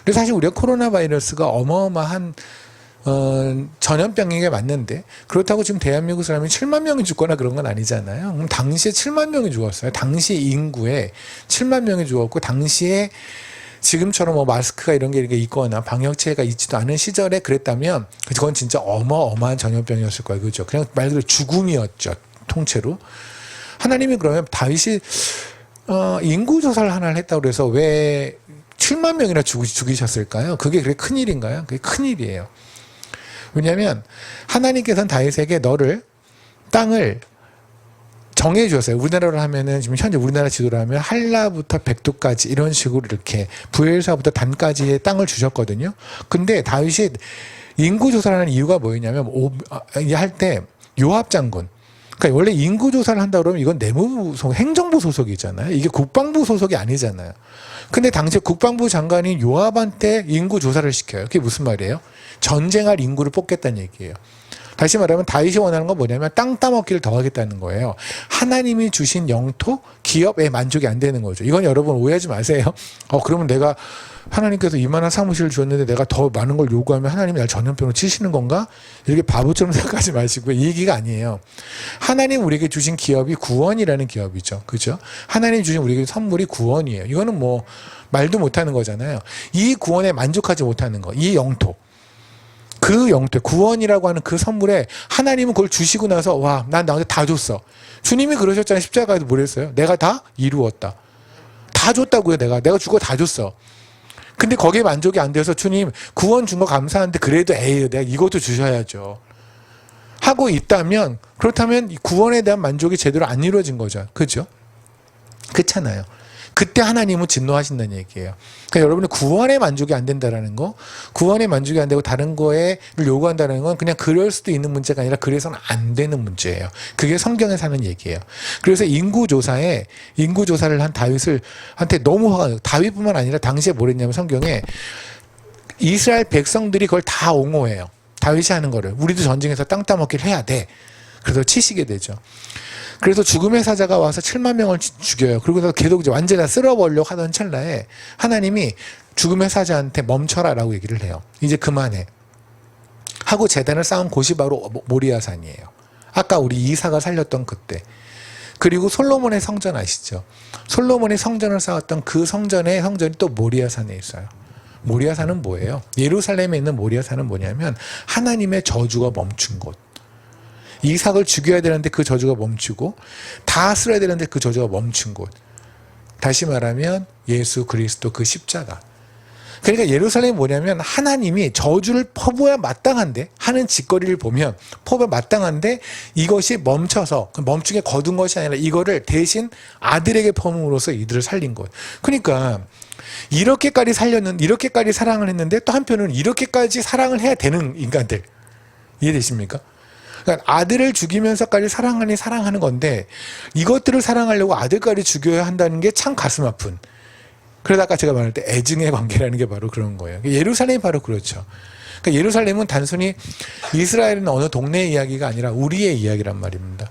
그래서 사실 우리가 코로나 바이러스가 어마어마한 전염병인 게 맞는데 그렇다고 지금 대한민국 사람이 7만 명이 죽거나 그런 건 아니잖아요. 그럼 당시에 7만 명이 죽었어요. 당시 인구에 7만 명이 죽었고 당시에 지금처럼 뭐 마스크가 이런 게 이렇게 있거나 방역체가 있지도 않은 시절에 그랬다면 그건 진짜 어마어마한 전염병이었을 거예요. 그죠? 그냥 말 그대로 죽음이었죠. 통째로. 하나님이 그러면 다윗이 인구 조사를 하나를 했다고 그래서 왜 7만 명이나 죽이셨을까요? 그게 그렇게 큰일인가요? 그게 큰일이에요. 왜냐하면 하나님께서는 다윗에게 너를 땅을 정해 주었어요. 우리나라로 하면은 지금 현재 우리나라 지도로 하면 한라부터 백두까지 이런 식으로 이렇게 부엘사부터 단까지의 땅을 주셨거든요. 근데 다윗이 인구 조사를 하는 이유가 뭐였냐면 할 때 요압 장군, 그러니까 원래 인구 조사를 한다 그러면 이건 내무부 소속, 행정부 소속이잖아요. 이게 국방부 소속이 아니잖아요. 근데 당시 국방부 장관이 요압한테 인구 조사를 시켜요. 그게 무슨 말이에요? 전쟁할 인구를 뽑겠다는 얘기예요. 다시 말하면 다윗이 원하는 건 뭐냐면 땅 따먹기를 더 하겠다는 거예요. 하나님이 주신 영토, 기업에 만족이 안 되는 거죠. 이건 여러분 오해하지 마세요. 그러면 내가 하나님께서 이만한 사무실을 주었는데 내가 더 많은 걸 요구하면 하나님이 날 전염병으로 치시는 건가? 이렇게 바보처럼 생각하지 마시고 이 얘기가 아니에요. 하나님 우리에게 주신 기업이 구원이라는 기업이죠. 그죠? 하나님 주신 우리에게 선물이 구원이에요. 이거는 뭐 말도 못하는 거잖아요. 이 구원에 만족하지 못하는 거, 이 영토. 그 영토, 구원이라고 하는 그 선물에 하나님은 그걸 주시고 나서 와, 난 나한테 다 줬어. 주님이 그러셨잖아요. 십자가에도 뭐랬어요? 내가 다 이루었다. 다 줬다고요. 내가 주고 다 줬어. 근데 거기에 만족이 안 돼서 주님 구원 준 거 감사한데 그래도 내가 이것도 주셔야죠. 하고 있다면 그렇다면 구원에 대한 만족이 제대로 안 이루어진 거죠. 그죠? 그렇잖아요. 그때 하나님은 진노하신다는 얘기예요. 그러니까 여러분이 구원에 만족이 안 된다라는 거, 구원에 만족이 안 되고 다른 거에를 요구한다는 건 그냥 그럴 수도 있는 문제가 아니라 그래서는 안 되는 문제예요. 그게 성경에 사는 얘기예요. 그래서 인구조사를 한 한테 너무 화가 나요. 다윗뿐만 아니라 당시에 뭐랬냐면 성경에 이스라엘 백성들이 그걸 다 옹호해요. 다윗이 하는 거를. 우리도 전쟁에서 땅 따먹기를 해야 돼. 그래서 치시게 되죠. 그래서 죽음의 사자가 와서 7만 명을 죽여요. 그러고서 계속 이제 완전히 다 쓸어버리려고 하던 찰나에 하나님이 죽음의 사자한테 멈춰라라고 얘기를 해요. 이제 그만해. 하고 재단을 쌓은 곳이 바로 모리아산이에요. 아까 우리 이사가 살렸던 그때. 그리고 솔로몬의 성전 아시죠? 솔로몬이 성전을 쌓았던 그 성전이 또 모리아산에 있어요. 모리아산은 뭐예요? 예루살렘에 있는 모리아산은 뭐냐면 하나님의 저주가 멈춘 곳. 이삭을 죽여야 되는데 그 저주가 멈추고 다 쓸어야 되는데 그 저주가 멈춘 곳. 다시 말하면 예수 그리스도 그 십자가. 그러니까 예루살렘이 뭐냐면 하나님이 저주를 퍼부어야 마땅한데 하는 짓거리를 보면 퍼부어야 마땅한데 이것이 멈춰서 멈추게 거둔 것이 아니라 이거를 대신 아들에게 퍼부음으로써 이들을 살린 것. 그러니까 이렇게까지 이렇게까지 사랑을 했는데 또 한편으로는 이렇게까지 사랑을 해야 되는 인간들. 이해되십니까? 그러니까 아들을 죽이면서까지 사랑하는 건데 이것들을 사랑하려고 아들까지 죽여야 한다는 게 참 가슴 아픈. 그래서 아까 제가 말할 때 애증의 관계라는 게 바로 그런 거예요. 예루살렘이 바로 그렇죠. 그러니까 예루살렘은 단순히 이스라엘은 어느 동네의 이야기가 아니라 우리의 이야기란 말입니다.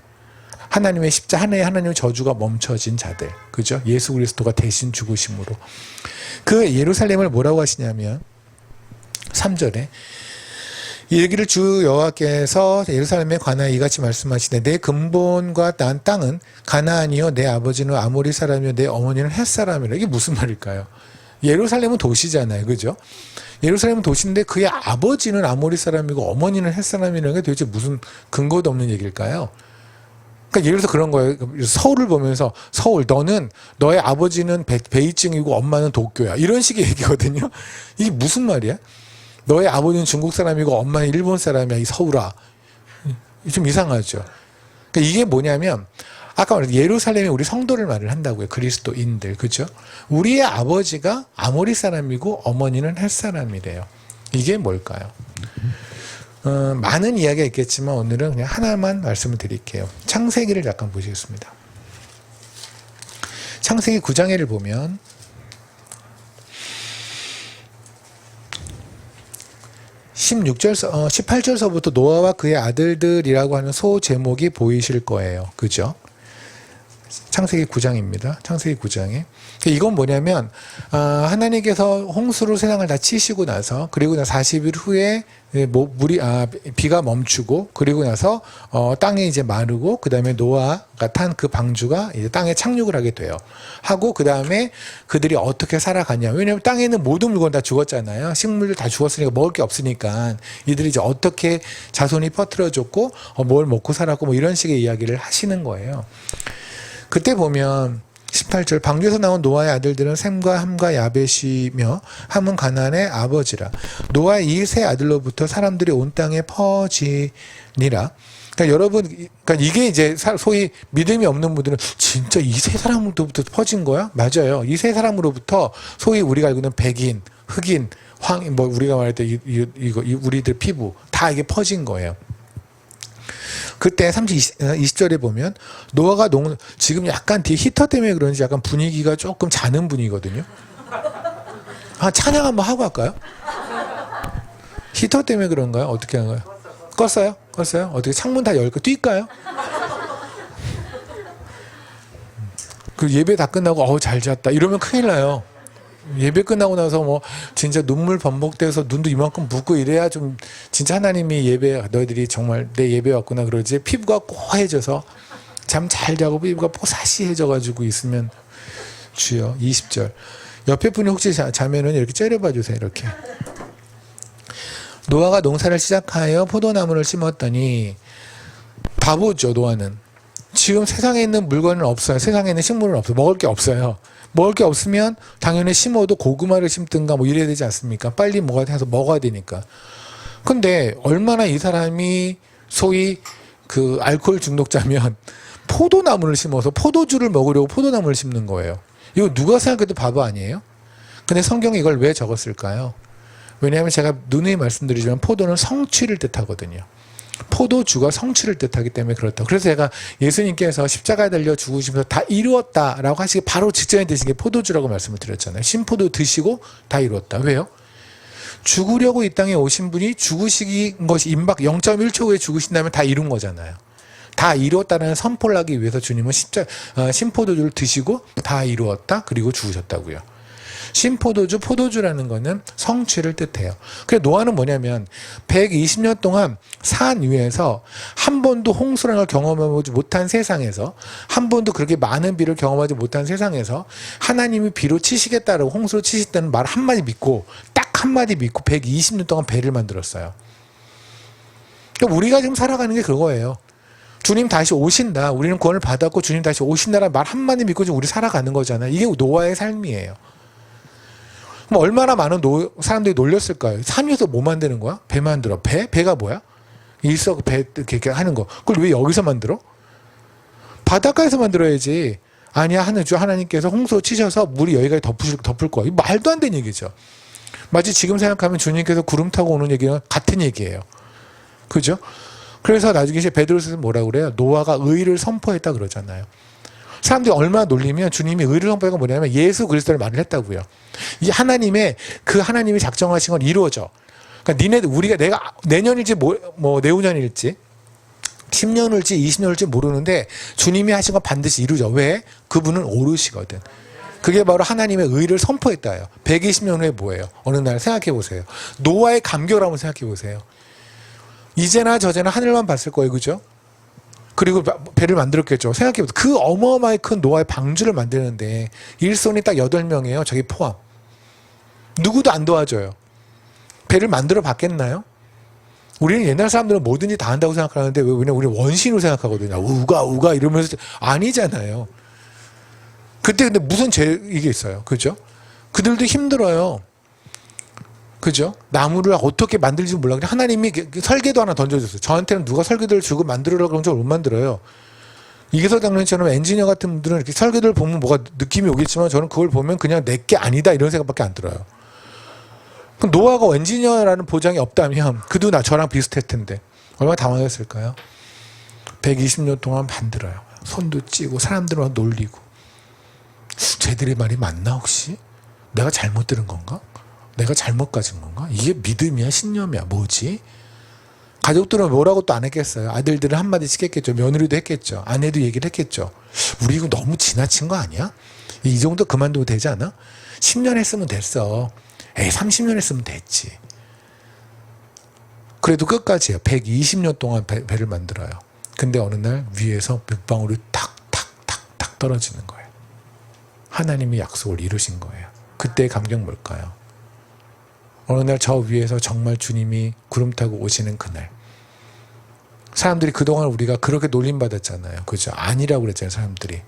하나님의 하나님의 저주가 멈춰진 자들. 그죠? 예수 그리스도가 대신 죽으심으로. 그 예루살렘을 뭐라고 하시냐면 3절에 이르기를 주 여호와께서 예루살렘에 관하여 이같이 말씀하시되 내 근본과 난 땅은 가나안이요 내 아버지는 아모리 사람이요 내 어머니는 헷 사람이라. 이게 무슨 말일까요? 예루살렘은 도시잖아요. 그죠? 예루살렘은 도시인데 그의 아버지는 아모리 사람이고 어머니는 헷 사람이라는 게 도대체 무슨 근거도 없는 얘기일까요? 그러니까 예를 들어서 그런 거예요. 서울을 보면서 서울 너는 너의 아버지는 베이징이고 엄마는 도쿄야. 이런 식의 얘기거든요. 이게 무슨 말이야? 너의 아버지는 중국 사람이고 엄마는 일본 사람이야. 이 서울아. 좀 이상하죠. 그러니까 이게 뭐냐면 아까 말했던 예루살렘에 우리 성도를 말을 한다고요. 그리스도인들. 그죠? 우리의 아버지가 아모리 사람이고 어머니는 헷 사람이래요. 이게 뭘까요? 많은 이야기가 있겠지만 오늘은 그냥 하나만 말씀을 드릴게요. 창세기를 잠깐 보시겠습니다. 창세기 9장에를 보면 18절서부터 노아와 그의 아들들이라고 하는 소 제목이 보이실 거예요. 그죠? 창세기 9장입니다. 창세기 9장에. 이건 뭐냐면 하나님께서 홍수로 세상을 다 치시고 나서 그리고 나서 40일 후에 비가 멈추고 그리고 나서 땅이 이제 마르고 그 다음에 노아가 탄 그 방주가 이제 땅에 착륙을 하게 돼요. 하고 그 다음에 그들이 어떻게 살아가냐. 왜냐하면 땅에 있는 모든 물건 다 죽었잖아요. 식물들 다 죽었으니까 먹을 게 없으니까 이들이 이제 어떻게 자손이 퍼뜨려졌고 뭘 먹고 살았고 뭐 이런 식의 이야기를 하시는 거예요. 그때 보면 18절 방주에서 나온 노아의 아들들은 셈과 함과 야벳이며 함은 가나안의 아버지라. 노아의 이 세 아들로부터 사람들이 온 땅에 퍼지니라. 그러니까 여러분, 그러니까 이게 이제 소위 믿음이 없는 분들은 진짜 이 세 사람으로부터 퍼진 거야? 맞아요. 이 세 사람으로부터 소위 우리가 알고 있는 백인, 흑인, 황인, 뭐 우리가 말할 때 이거 우리들 피부 다 이게 퍼진 거예요. 그때 20절에 보면 노아가 지금 약간 뒤에 히터 때문에 그런지 약간 분위기가 조금 자는 분위기거든요. 찬양 한번 하고 할까요? 히터 때문에 그런가요? 어떻게 하는 거예요? 껐어요? 껐어요? 어떻게 창문 다 열고 뛸까요? 그 예배 다 끝나고 잘 잤다 이러면 큰일 나요. 예배 끝나고 나서 뭐 진짜 눈물 범벅돼서 눈도 이만큼 붓고 이래야 좀 진짜 하나님이 너희들이 정말 내 예배 왔구나 그러지. 피부가 꼬해져서 잠 잘 자고 피부가 뽀사시해져 가지고 있으면 주여. 20절 옆에 분이 혹시 자면은 이렇게 째려봐 주세요. 이렇게 노아가 농사를 시작하여 포도나무를 심었더니 바보죠. 노아는 지금 세상에 있는 물건은 없어요. 세상에 있는 식물은 없어요. 먹을 게 없어요. 먹을 게 없으면 당연히 심어도 고구마를 심든가 뭐 이래야 되지 않습니까? 빨리 뭐가 해서 먹어야 되니까. 근데 얼마나 이 사람이 소위 그 알코올 중독자면 포도나무를 심어서 포도주를 먹으려고 포도나무를 심는 거예요. 이거 누가 생각해도 바보 아니에요? 근데 성경에 이걸 왜 적었을까요? 왜냐하면 제가 누누이 말씀드리지만 포도는 성취를 뜻하거든요. 포도주가 성취를 뜻하기 때문에 그렇다. 그래서 제가 예수님께서 십자가에 달려 죽으시면서 다 이루었다라고 하시기 바로 직전에 드신 게 포도주라고 말씀을 드렸잖아요. 신포도 드시고 다 이루었다. 왜요? 죽으려고 이 땅에 오신 분이 죽으신 것이 임박 0.1초 후에 죽으신다면 다 이룬 거잖아요. 다 이루었다는 선포를 하기 위해서 주님은 신포도주를 드시고 다 이루었다. 그리고 죽으셨다고요. 신포도주, 포도주라는 거는 성취를 뜻해요. 그래서 노아는 뭐냐면 120년 동안 산 위에서 한 번도 홍수라는 걸 경험해보지 못한 세상에서 한 번도 그렇게 많은 비를 경험하지 못한 세상에서 하나님이 비로 치시겠다라고 홍수로 치시겠다는 말 한마디 믿고 딱 한마디 믿고 120년 동안 배를 만들었어요. 그러니까 우리가 지금 살아가는 게 그거예요. 주님 다시 오신다. 우리는 구원을 받았고 주님 다시 오신다라는 말 한마디 믿고 지금 우리 살아가는 거잖아요. 이게 노아의 삶이에요. 그럼 얼마나 많은 사람들이 놀렸을까요? 산 위에서 뭐 만드는 거야? 배 만들어. 배가 뭐야? 일석 배 이렇게 하는 거. 그걸 왜 여기서 만들어? 바닷가에서 만들어야지. 아니야, 하나님께서 홍수로 치셔서 물이 여기까지 덮을 거야. 이거 말도 안 되는 얘기죠. 마치 지금 생각하면 주님께서 구름 타고 오는 얘기랑 같은 얘기예요. 그죠? 그래서 나중에 베드로서는 뭐라고 그래요? 노아가 의를 선포했다 그러잖아요. 사람들이 얼마나 놀리면 주님이 의를 선포한 건 뭐냐면 예수 그리스도를 말을 했다고요. 이 하나님이 작정하신 건 이루어져. 그러니까 우리가 내가 내년일지 내후년일지 10년 올지 20년 올지 모르는데 주님이 하신 건 반드시 이루죠. 왜? 그분은 오르시거든. 그게 바로 하나님의 의를 선포했다예요. 120년 후에 뭐예요? 어느 날 생각해 보세요. 노아의 감격을 한번 생각해 보세요. 이제나 저제나 하늘만 봤을 거예요. 그죠? 그리고 배를 만들었겠죠. 생각해 보세요. 그 어마어마하게 큰 노아의 방주를 만드는데 일손이 딱 8명이에요. 저기 포함. 누구도 안 도와줘요. 배를 만들어 봤겠나요? 우리는 옛날 사람들은 뭐든지 다 한다고 생각하는데 왜냐면 우리는 원신으로 생각하거든요. 우가 이러면서 아니잖아요. 그때 근데 무슨 이게 있어요. 그죠? 그들도 힘들어요. 그죠? 나무를 어떻게 만들지 몰라. 그냥 하나님이 설계도 하나 던져줬어요. 저한테는 누가 설계도를 주고 만들으라고 그러면 저를 못 만들어요. 이계서 장로님처럼 엔지니어 같은 분들은 이렇게 설계도를 보면 뭐가 느낌이 오겠지만 저는 그걸 보면 그냥 내게 아니다 이런 생각밖에 안 들어요. 그럼 노아가 엔지니어라는 보장이 없다면 그도 저랑 비슷할 텐데 얼마나 당황했을까요? 120년 동안 만들어요. 손도 찌고 사람들만 놀리고. 쟤들의 말이 맞나 혹시? 내가 잘못 들은 건가? 내가 잘못 가진 건가? 이게 믿음이야 신념이야 뭐지? 가족들은 뭐라고 또 안 했겠어요. 아들들은 한마디씩 했겠죠. 며느리도 했겠죠. 아내도 얘기를 했겠죠. 우리 이거 너무 지나친 거 아니야? 이 정도 그만둬도 되지 않아? 10년 했으면 됐어. 에이 30년 했으면 됐지. 그래도 끝까지 해요. 120년 동안 배를 만들어요. 근데 어느 날 위에서 물방울이 탁탁탁탁 떨어지는 거예요. 하나님이 약속을 이루신 거예요. 그때의 감격 뭘까요? 어느 날 저 위에서 정말 주님이 구름 타고 오시는 그날. 사람들이 그동안 우리가 그렇게 놀림받았잖아요. 그죠? 아니라고 그랬잖아요. 사람들이.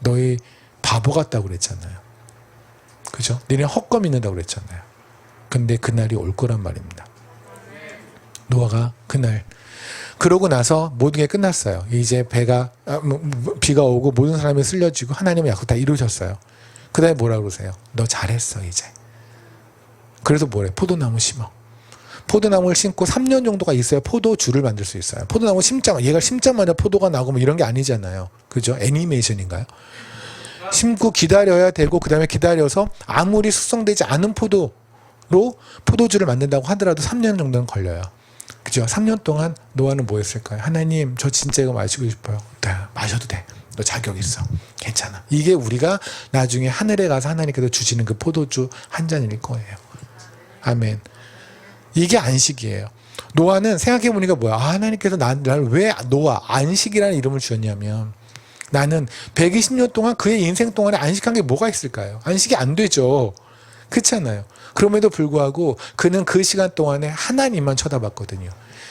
너희 바보 같다고 그랬잖아요. 그죠? 너네 헛거 믿는다고 그랬잖아요. 근데 그날이 올 거란 말입니다. 노아가 그날 그러고 나서 모든 게 끝났어요. 이제 비가 오고 모든 사람이 쓸려지고 하나님의 약속 다 이루셨어요. 그 다음에 뭐라 그러세요? 너 잘했어 이제. 그래서 뭐래? 포도나무 심어. 포도나무를 심고 3년 정도가 있어야 포도주를 만들 수 있어요. 포도나무 얘가 심자마자 포도가 나고 뭐 이런 게 아니잖아요. 그죠? 애니메이션인가요? 심고 기다려야 되고 그 다음에 기다려서 아무리 숙성되지 않은 포도로 포도주를 만든다고 하더라도 3년 정도는 걸려요. 그죠? 3년 동안 노아는 뭐 했을까요? 하나님 저 진짜 이거 마시고 싶어요. 네, 마셔도 돼. 너 자격 있어. 괜찮아. 이게 우리가 나중에 하늘에 가서 하나님께서 주시는 그 포도주 한 잔일 거예요. 아멘. 이게 안식이에요. 노아는 생각해보니까 뭐야? 하나님께서 나를 왜 노아, 안식이라는 이름을 주셨냐면 나는 120년 동안 그의 인생 동안에 안식한 게 뭐가 있을까요? 안식이 안 되죠. 그렇잖아요. 그럼에도 불구하고 그는 그 시간 동안에 하나님만 쳐다봤거든요.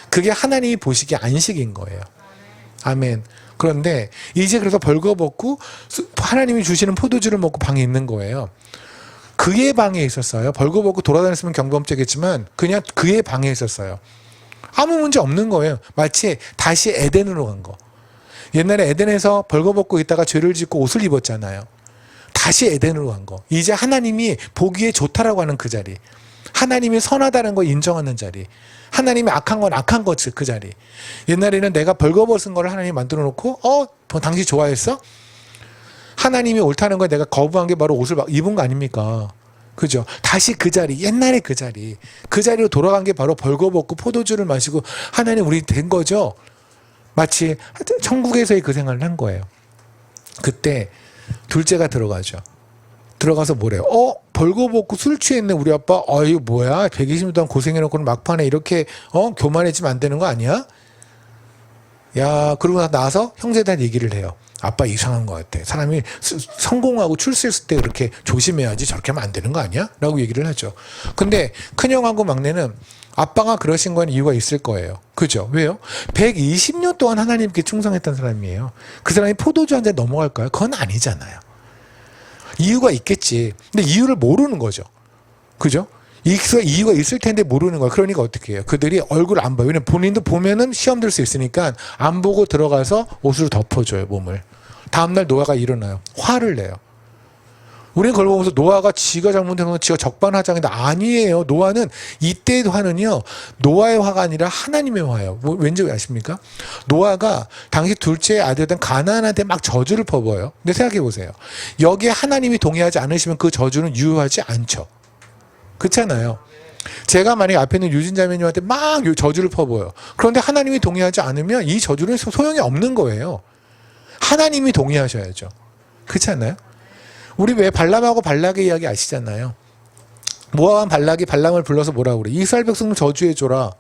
그게 하나님이 보시기에 안식인 거예요. 아멘. 그런데 이제 그래서 벌거벗고 하나님이 주시는 포도주를 먹고 방에 있는 거예요. 그의 방에 있었어요. 벌거벗고 돌아다녔으면 경범죄겠지만 그냥 그의 방에 있었어요. 아무 문제 없는 거예요. 마치 다시 에덴으로 간 거. 옛날에 에덴에서 벌거벗고 있다가 죄를 짓고 옷을 입었잖아요. 다시 에덴으로 간 거. 이제 하나님이 보기에 좋다라고 하는 그 자리. 하나님이 선하다는 걸 인정하는 자리. 하나님이 악한 건 악한 것 그 자리. 옛날에는 내가 벌거벗은 거를 하나님이 만들어 놓고 당신 좋아했어? 하나님이 옳다는 걸 내가 거부한 게 바로 옷을 입은 거 아닙니까? 그죠? 다시 그 자리, 옛날에 그 자리. 그 자리로 돌아간 게 바로 벌거벗고 포도주를 마시고 하나님 우리 된 거죠? 마치 천국에서의 그 생활을 한 거예요. 그때 둘째가 들어가죠. 들어가서 뭐래요? 벌거벗고 술 취했네 우리 아빠. 이거 뭐야? 120년 동안 고생해놓고는 막판에 이렇게 교만해지면 안 되는 거 아니야? 야, 그러고 나서 형제들한테 얘기를 해요. 아빠 이상한 것 같아. 사람이 성공하고 출세했을 때 그렇게 조심해야지 저렇게 하면 안 되는 거 아니야? 라고 얘기를 하죠. 근데 큰형하고 막내는 아빠가 그러신 건 이유가 있을 거예요. 그죠? 왜요? 120년 동안 하나님께 충성했던 사람이에요. 그 사람이 포도주 한 잔 넘어갈까요? 그건 아니잖아요. 이유가 있겠지. 근데 이유를 모르는 거죠. 그죠? 이유가 있을 텐데 모르는 거야. 그러니까 어떻게 해요? 그들이 얼굴 안 봐요. 왜냐면 본인도 보면은 시험 들 수 있으니까 안 보고 들어가서 옷으로 덮어줘요, 몸을. 다음날 노아가 일어나요. 화를 내요. 우리는 그걸 보면서 노아가 지가 잘못한 건 지가 적반하장인데 아니에요. 노아는 이때의 화는요. 노아의 화가 아니라 하나님의 화예요. 왠지 아십니까? 노아가 당시 둘째 아들던 가나안한테 막 저주를 퍼부어요. 근데 생각해 보세요. 여기에 하나님이 동의하지 않으시면 그 저주는 유효하지 않죠. 그렇잖아요. 제가 만약에 앞에 있는 유진자매님한테 막 저주를 퍼부어요. 그런데 하나님이 동의하지 않으면 이 저주는 소용이 없는 거예요. 하나님이 동의하셔야죠. 그렇지 않나요? 우리 왜 발람하고 발락의 이야기 아시잖아요. 모아와 발락이 발람을 불러서 뭐라고 그래? 이스라엘 백성을 저주해줘라.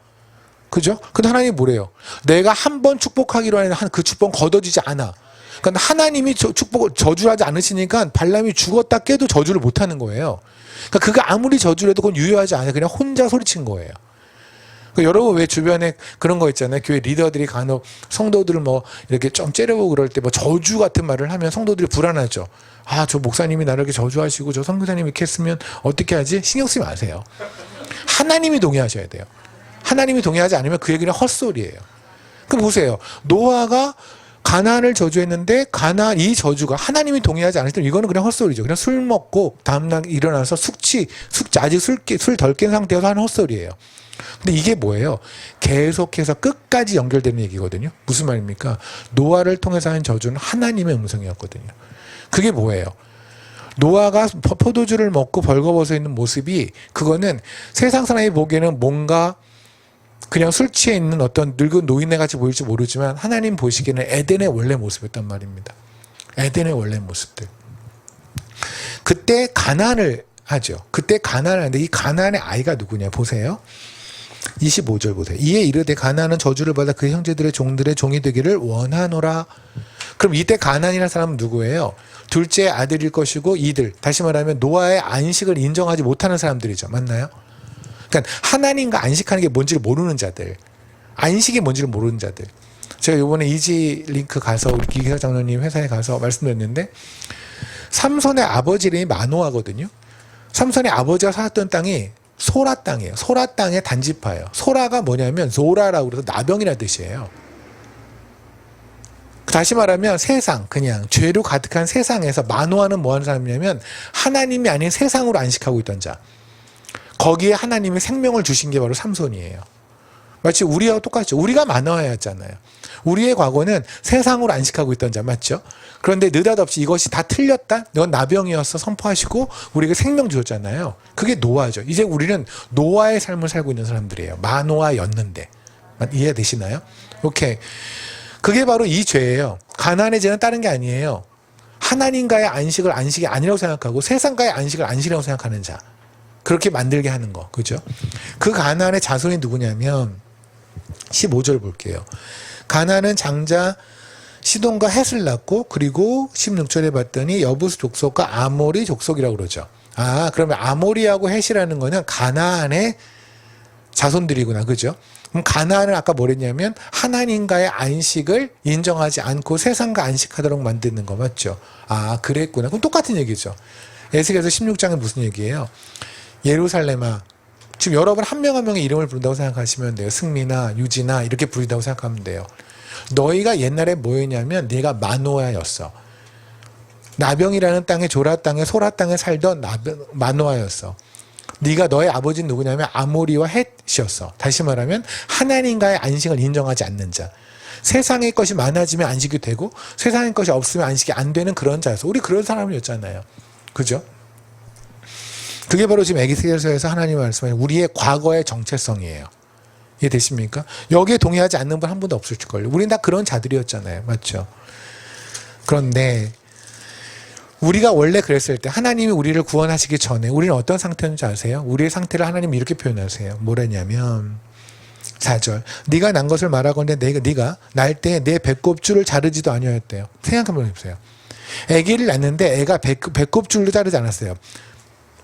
그죠? 근데 하나님이 뭐래요? 내가 한 번 축복하기로 하는 그 축복은 거둬지지 않아. 그러니까 하나님이 축복을 저주하지 않으시니까 발람이 죽었다 깨도 저주를 못하는 거예요. 그러니까 그가 아무리 저주를 해도 그건 유효하지 않아요. 그냥 혼자 소리친 거예요. 그러니까 여러분 왜 주변에 그런 거 있잖아요. 교회 리더들이 간혹 성도들을 뭐 이렇게 좀 째려보고 그럴 때 뭐 저주 같은 말을 하면 성도들이 불안하죠. 아, 저 목사님이 나를 이렇게 저주하시고 저 선교사님이 이렇게 했으면 어떻게 하지? 신경 쓰지 마세요. 하나님이 동의하셔야 돼요. 하나님이 동의하지 않으면 그 얘기는 헛소리예요. 그럼 보세요. 노아가 가나안을 저주했는데 가나안 이 저주가 하나님이 동의하지 않으시면 이거는 그냥 헛소리죠. 그냥 술 먹고 다음날 일어나서 아직 술 덜 깬 상태에서 하는 헛소리예요. 근데 이게 뭐예요? 계속해서 끝까지 연결되는 얘기거든요. 무슨 말입니까? 노아를 통해서 하는 저주는 하나님의 음성이었거든요. 그게 뭐예요? 노아가 포도주를 먹고 벌거벗어 있는 모습이 그거는 세상 사람이 보기에는 뭔가 그냥 술 취해 있는 어떤 늙은 노인네 같이 보일지 모르지만 하나님 보시기에는 에덴의 원래 모습이었단 말입니다. 에덴의 원래 모습들. 그때 가나안을 하죠. 그때 가나안을 하는데 이 가나안의 아이가 누구냐 보세요. 25절 보세요. 이에 이르되 가나안은 저주를 받아 그 형제들의 종들의 종이 되기를 원하노라. 그럼 이때 가나안이라는 사람은 누구예요? 둘째 아들일 것이고 이들. 다시 말하면 노아의 안식을 인정하지 못하는 사람들이죠. 맞나요? 그러니까 하나님과 안식하는 게 뭔지를 모르는 자들. 안식이 뭔지를 모르는 자들. 제가 이번에 이지링크 가서 우리 기사 장로님 회사에 가서 말씀드렸는데 삼손의 아버지 이름이 마노아거든요. 삼손의 아버지가 살았던 땅이 소라 땅이에요. 소라 땅의 단지파예요. 소라가 뭐냐면 소라라고 그래서 나병이라는 뜻이에요. 다시 말하면 세상, 그냥 죄로 가득한 세상에서 마노아는 뭐 하는 사람이냐면 하나님이 아닌 세상으로 안식하고 있던 자. 거기에 하나님이 생명을 주신 게 바로 삼손이에요. 마치 우리와 똑같죠. 우리가 마노아였잖아요. 우리의 과거는 세상으로 안식하고 있던 자 맞죠? 그런데 느닷없이 이것이 다 틀렸다? 이건 나병이었어 선포하시고 우리에게 생명 주셨잖아요. 그게 노아죠. 이제 우리는 노아의 삶을 살고 있는 사람들이에요. 마노아였는데. 이해되시나요? 오케이. 그게 바로 이 죄예요. 가나안의 죄는 다른 게 아니에요. 하나님과의 안식을 안식이 아니라고 생각하고 세상과의 안식을 안식이라고 생각하는 자. 그렇게 만들게 하는 거. 그죠? 그 가나안의 자손이 누구냐면 15절 볼게요. 가나안은 장자 시돈과 헷을 낳고 그리고 16절에 봤더니 여부스 족속과 아모리 족속이라고 그러죠. 아, 그러면 아모리하고 헷이라는 거는 가나안의 자손들이구나. 그죠? 그럼 가나안은 아까 뭐랬냐면 하나님과의 안식을 인정하지 않고 세상과 안식하도록 만드는 거 맞죠? 아, 그랬구나. 그럼 똑같은 얘기죠. 에스겔서 16장은 무슨 얘기예요? 예루살렘아, 지금 여러분 한 명 한 명의 이름을 부른다고 생각하시면 돼요. 승리나 유지나 이렇게 부른다고 생각하면 돼요. 너희가 옛날에 뭐였냐면 네가 마노아였어. 나병이라는 땅에 조라 땅에 소라 땅에 살던 마노아였어. 네가 너의 아버지는 누구냐면 아모리와 헷이었어. 다시 말하면 하나님과의 안식을 인정하지 않는 자. 세상의 것이 많아지면 안식이 되고 세상의 것이 없으면 안식이 안 되는 그런 자였어. 우리 그런 사람이었잖아요. 그죠? 그게 바로 지금 에스겔서에서 하나님이 말씀하신 우리의 과거의 정체성이에요. 이해되십니까? 여기에 동의하지 않는 분 한 분도 없을걸요. 우리는 다 그런 자들이었잖아요. 맞죠? 그런데 우리가 원래 그랬을 때 하나님이 우리를 구원하시기 전에 우리는 어떤 상태였는지 아세요? 우리의 상태를 하나님이 이렇게 표현하세요. 뭐랬냐면 4절 네가 난 것을 말하건대 네가 날 때 내 배꼽줄을 자르지도 아니하였대요. 생각 한번 해보세요. 아기를 낳는데 애가 배꼽줄도 자르지 않았어요.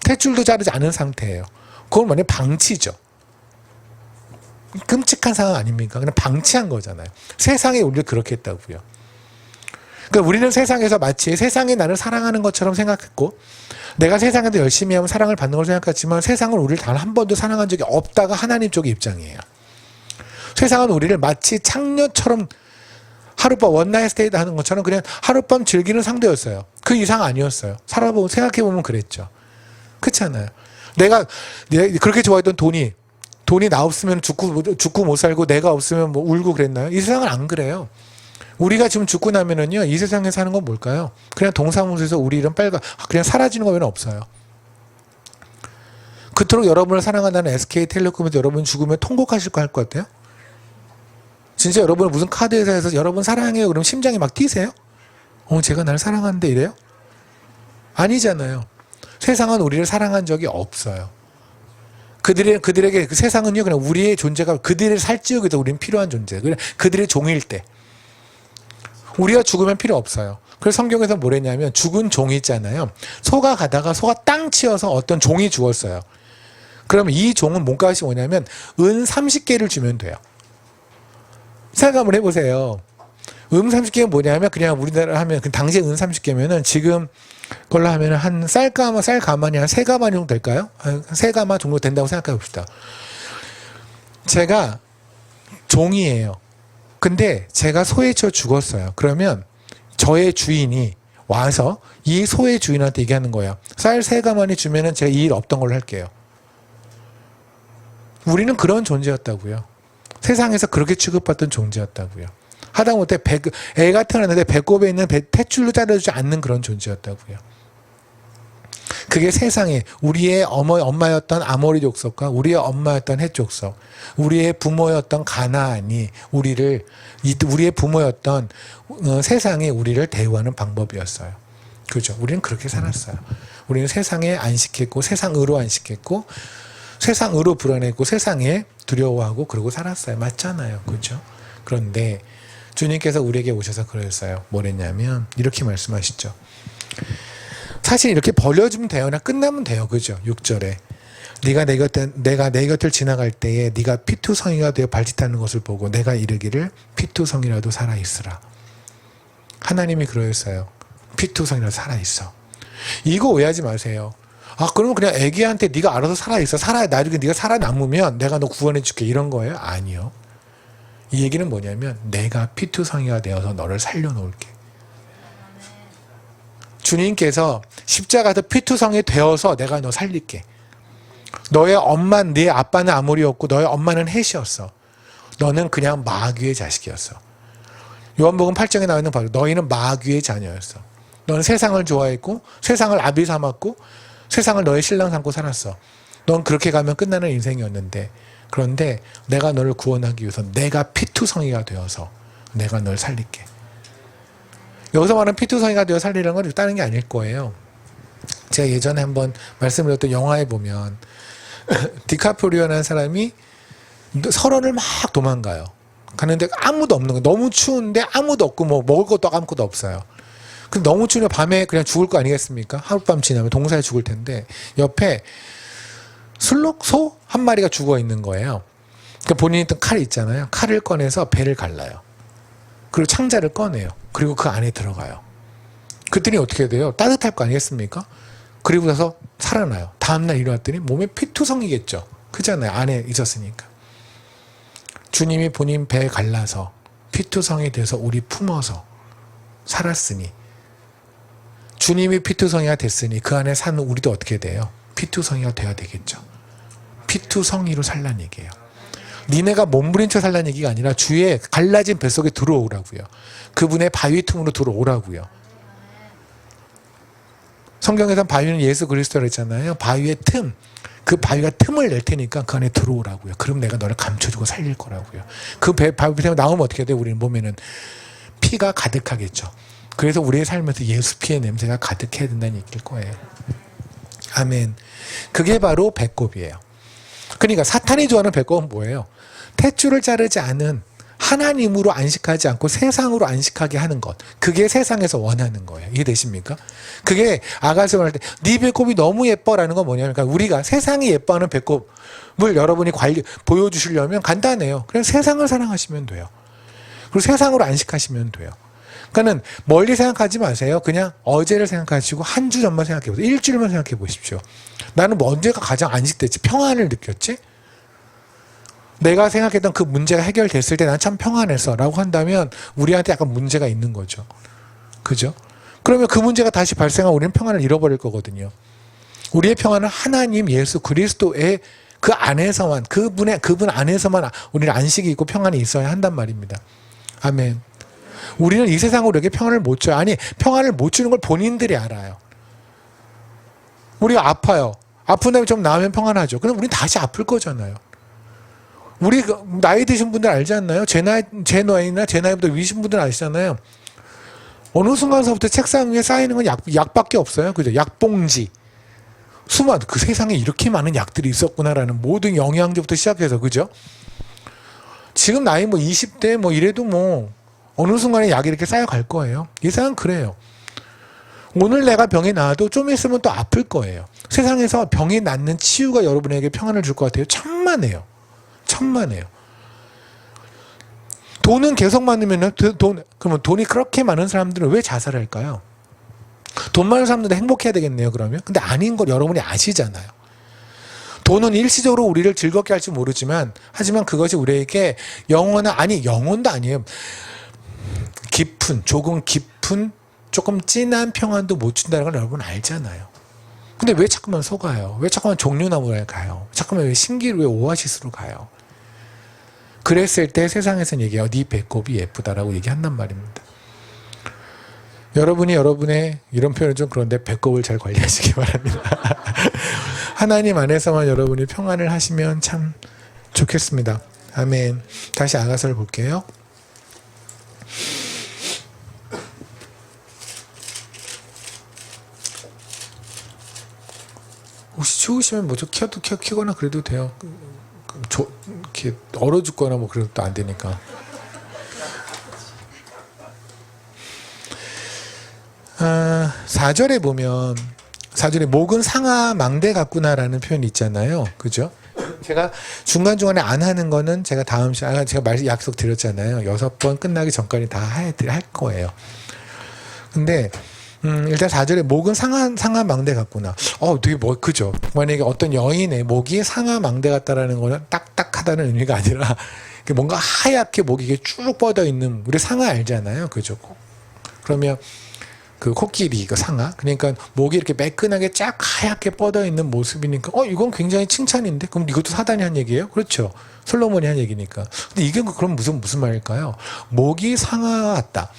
탯줄도 자르지 않은 상태예요. 그건 뭐냐 방치죠. 끔찍한 상황 아닙니까? 그냥 방치한 거잖아요. 세상에 우리를 그렇게 했다고요. 그러니까 우리는 세상에서 마치 세상이 나를 사랑하는 것처럼 생각했고 내가 세상에서 열심히 하면 사랑을 받는 걸 생각했지만 세상은 우리를 단 한 번도 사랑한 적이 없다가 하나님 쪽의 입장이에요. 세상은 우리를 마치 창녀처럼 하룻밤 원나잇 스테이 하는 것처럼 그냥 하룻밤 즐기는 상대였어요. 그 이상 아니었어요. 살아보면 생각해보면 그랬죠. 그렇잖아요. 내가 그렇게 좋아했던 돈이 나 없으면 죽고 못 살고 내가 없으면 뭐 울고 그랬나요? 이 세상은 안 그래요. 우리가 지금 죽고 나면은요, 이 세상에 사는 건 뭘까요? 그냥 동사무소에서 우리 이름 그냥 사라지는 거 외에는 없어요. 그토록 여러분을 사랑한다는 SK텔레콤에서 여러분 죽으면 통곡하실 거 할 것 같아요? 진짜 여러분 무슨 카드 회사에서 여러분 사랑해요 그럼 심장이 막 뛰세요? 제가 날 사랑하는데 이래요? 아니잖아요. 세상은 우리를 사랑한 적이 없어요. 그들에게 그 세상은요, 그냥 우리의 존재가 그들을 살찌우기 위해서 우리는 필요한 존재. 그들의 종일 때. 우리가 죽으면 필요 없어요. 그래서 성경에서 뭐랬냐면 죽은 종이 있잖아요. 소가 가다가 소가 땅 치어서 어떤 종이 죽었어요. 그러면 이 종은 몸값이 뭐냐면 은 30개를 주면 돼요. 생각 한번 해보세요. 은 30개는 뭐냐면 그냥 우리나라 하면 그 당시에 은 30개면은 지금 걸로 하면은 한 쌀가마니 한 3가마니 정도 될까요? 한 3가마 정도 된다고 생각해 봅시다. 제가 종이에요. 근데 제가 소에 치여 죽었어요. 그러면 저의 주인이 와서 이 소의 주인한테 얘기하는 거예요. 쌀 3가마니 주면은 제가 이 일 없던 걸로 할게요. 우리는 그런 존재였다고요. 세상에서 그렇게 취급받던 존재였다고요. 하다못해 애가 태어났는데 배꼽에 있는 탯줄로 자르지 않는 그런 존재였다고요. 그게 세상에 우리의 엄마였던 아모리 족속과 우리의 엄마였던 헷 족속, 우리의 부모였던 가나안이 우리의 부모였던 세상이 우리를 대우하는 방법이었어요. 그죠? 우리는 그렇게 살았어요. 우리는 세상에 안식했고 세상으로 안식했고 세상으로 불안했고 세상에 두려워하고 그러고 살았어요. 맞잖아요. 그죠? 그런데 주님께서 우리에게 오셔서 그랬어요. 뭐랬냐면 이렇게 말씀하시죠. 사실 이렇게 버려주면 돼요. 그냥 끝나면 돼요. 그죠? 6절에 내가 내 곁을 지나갈 때에 네가 피투성이가 되어 발짓하는 것을 보고 내가 이르기를 피투성이라도 살아있으라. 하나님이 그러셨어요. 피투성이라도 살아있어. 이거 오해하지 마세요. 아, 그러면 그냥 애기한테 네가 알아서 살아있어. 나중에 네가 살아남으면 내가 너 구원해 줄게. 이런 거예요? 아니요. 이 얘기는 뭐냐면 내가 피투성이가 되어서 너를 살려놓을게. 주님께서 십자가에서 피투성이 되어서 내가 너 살릴게. 너의 엄마, 네 아빠는 아모리였고 너의 엄마는 헷이었어. 너는 그냥 마귀의 자식이었어. 요한복음 8장에 나와 있는 바로 너희는 마귀의 자녀였어. 너는 세상을 좋아했고 세상을 아비 삼았고 세상을 너의 신랑 삼고 살았어. 넌 그렇게 가면 끝나는 인생이었는데 그런데 내가 너를 구원하기 위해서 내가 피투성이가 되어서 내가 널 살릴게. 여기서 말하는 피투성이가 되어 살리는 건 다른 게 아닐 거예요. 제가 예전에 한번 말씀드렸던 영화에 보면 디카프리오라는 사람이 설원을 막 도망가요. 가는데 아무도 없는 거예요. 너무 추운데 아무도 없고 뭐 먹을 것도 아무것도 없어요. 근데 너무 추우면 밤에 그냥 죽을 거 아니겠습니까? 하룻밤 지나면 동사에 죽을 텐데 옆에 술록소 한 마리가 죽어 있는 거예요. 그러니까 본인이 있던 칼 있잖아요. 칼을 꺼내서 배를 갈라요. 그리고 창자를 꺼내요. 그리고 그 안에 들어가요. 그랬더니 어떻게 돼요? 따뜻할 거 아니겠습니까? 그리고 나서 살아나요. 다음날 일어났더니 몸에 피투성이겠죠. 그잖아요. 안에 있었으니까. 주님이 본인 배에 갈라서 피투성이 돼서 우리 품어서 살았으니 주님이 피투성이가 됐으니 그 안에 사는 우리도 어떻게 돼요? 피투성이가 돼야 되겠죠. 피투성이로 살란 얘기예요. 니네가 몸부린 채 살란 얘기가 아니라 주의 갈라진 뱃속에 들어오라고요. 그분의 바위 틈으로 들어오라고요. 성경에서는 바위는 예수 그리스도라고 했잖아요. 바위의 틈, 그 바위가 틈을 낼 테니까 그 안에 들어오라고요. 그럼 내가 너를 감춰주고 살릴 거라고요. 그 바위 틈에 나오면 어떻게 돼요? 우리 몸에는 피가 가득하겠죠. 그래서 우리의 삶에서 예수 피의 냄새가 가득해야 된다는 얘기일 거예요. 아멘. 그게 바로 배꼽이에요. 그러니까 사탄이 좋아하는 배꼽은 뭐예요? 탯줄을 자르지 않은 하나님으로 안식하지 않고 세상으로 안식하게 하는 것. 그게 세상에서 원하는 거예요. 이해되십니까? 그게 아가서 말할 때 네 배꼽이 너무 예뻐라는 건 뭐냐면 그러니까 우리가 세상이 예뻐하는 배꼽을 여러분이 보여주시려면 간단해요. 그냥 세상을 사랑하시면 돼요. 그리고 세상으로 안식하시면 돼요. 그러니까는 멀리 생각하지 마세요. 그냥 어제를 생각하시고 한 주 전만 생각해 보세요. 일주일만 생각해 보십시오. 나는 뭐 언제가 가장 안식됐지? 평안을 느꼈지? 내가 생각했던 그 문제가 해결됐을 때 난 참 평안했어 라고 한다면 우리한테 약간 문제가 있는 거죠. 그죠? 그러면 그 문제가 다시 발생하면 우리는 평안을 잃어버릴 거거든요. 우리의 평안은 하나님 예수 그리스도의 그 안에서만 그분 안에서만 우리는 안식이 있고 평안이 있어야 한단 말입니다. 아멘. 우리는 이 세상으로 이렇게 평안을 못 줘요. 아니 평안을 못 주는 걸 본인들이 알아요. 우리가 아파요. 아픈 다음에 좀 나으면 평안하죠. 그럼 우리는 다시 아플 거잖아요. 우리 나이 드신 분들 알지 않나요? 제 나이나 제 나이보다 위신 분들 아시잖아요. 어느 순간서부터 책상 위에 쌓이는 건 약밖에 없어요. 그죠? 약봉지. 수많은, 그 세상에 이렇게 많은 약들이 있었구나라는 모든 영양제부터 시작해서, 그죠? 지금 나이 뭐 20대 뭐 이래도 뭐 어느 순간에 약이 이렇게 쌓여갈 거예요. 이 세상은 그래요. 오늘 내가 병이 나와도 좀 있으면 또 아플 거예요. 세상에서 병이 낫는 치유가 여러분에게 평안을 줄 것 같아요. 천만에요. 천만에요. 돈은 계속 많으면 그러면 돈이 그렇게 많은 사람들은 왜 자살할까요? 돈 많은 사람들은 행복해야 되겠네요, 그러면. 근데 아닌 걸 여러분이 아시잖아요. 돈은 일시적으로 우리를 즐겁게 할지 모르지만, 하지만 그것이 우리에게 영혼도 아니에요. 조금 깊은, 조금 진한 평안도 못 준다는 걸 여러분 알잖아요. 근데 왜 자꾸만 속아요? 왜 자꾸만 종려나무에 가요? 자꾸만 왜 신기루, 왜 오아시스로 가요? 그랬을 때 세상에서는 얘기해요. 네 배꼽이 예쁘다라고 얘기한단 말입니다. 여러분이 여러분의, 이런 표현은 좀 그런데, 배꼽을 잘 관리하시기 바랍니다. 하나님 안에서만 여러분이 평안을 하시면 참 좋겠습니다. 아멘. 다시 아가서를 볼게요. 혹시 추우시면 뭐 좀 켜거나 그래도 돼요. 이렇게 얼어 죽거나 뭐 그래도 또 안 되니까. 4절에 보면, 4절에 목은 상아 망대 같구나라는 표현이 있잖아요. 그죠? 제가 중간중간에 안 하는 거는 제가 다음 시간에, 제가 약속 드렸잖아요. 6번 끝나기 전까지 다 할 거예요. 근데, 일단 4절에 목은 상아 망대 같구나. 되게 그죠? 만약에 어떤 여인의 목이 상아 망대 같다라는 거는 딱딱하다는 의미가 아니라, 뭔가 하얗게 목이 이게 쭉 뻗어 있는, 우리 상아 알잖아요. 그죠? 그러면, 그 코끼리, 그 상아. 그러니까 목이 이렇게 매끈하게 쫙 하얗게 뻗어 있는 모습이니까, 이건 굉장히 칭찬인데? 그럼 이것도 사단이 한 얘기예요? 그렇죠. 솔로몬이 한 얘기니까. 근데 이게 그럼 무슨 말일까요? 목이 상아 같다.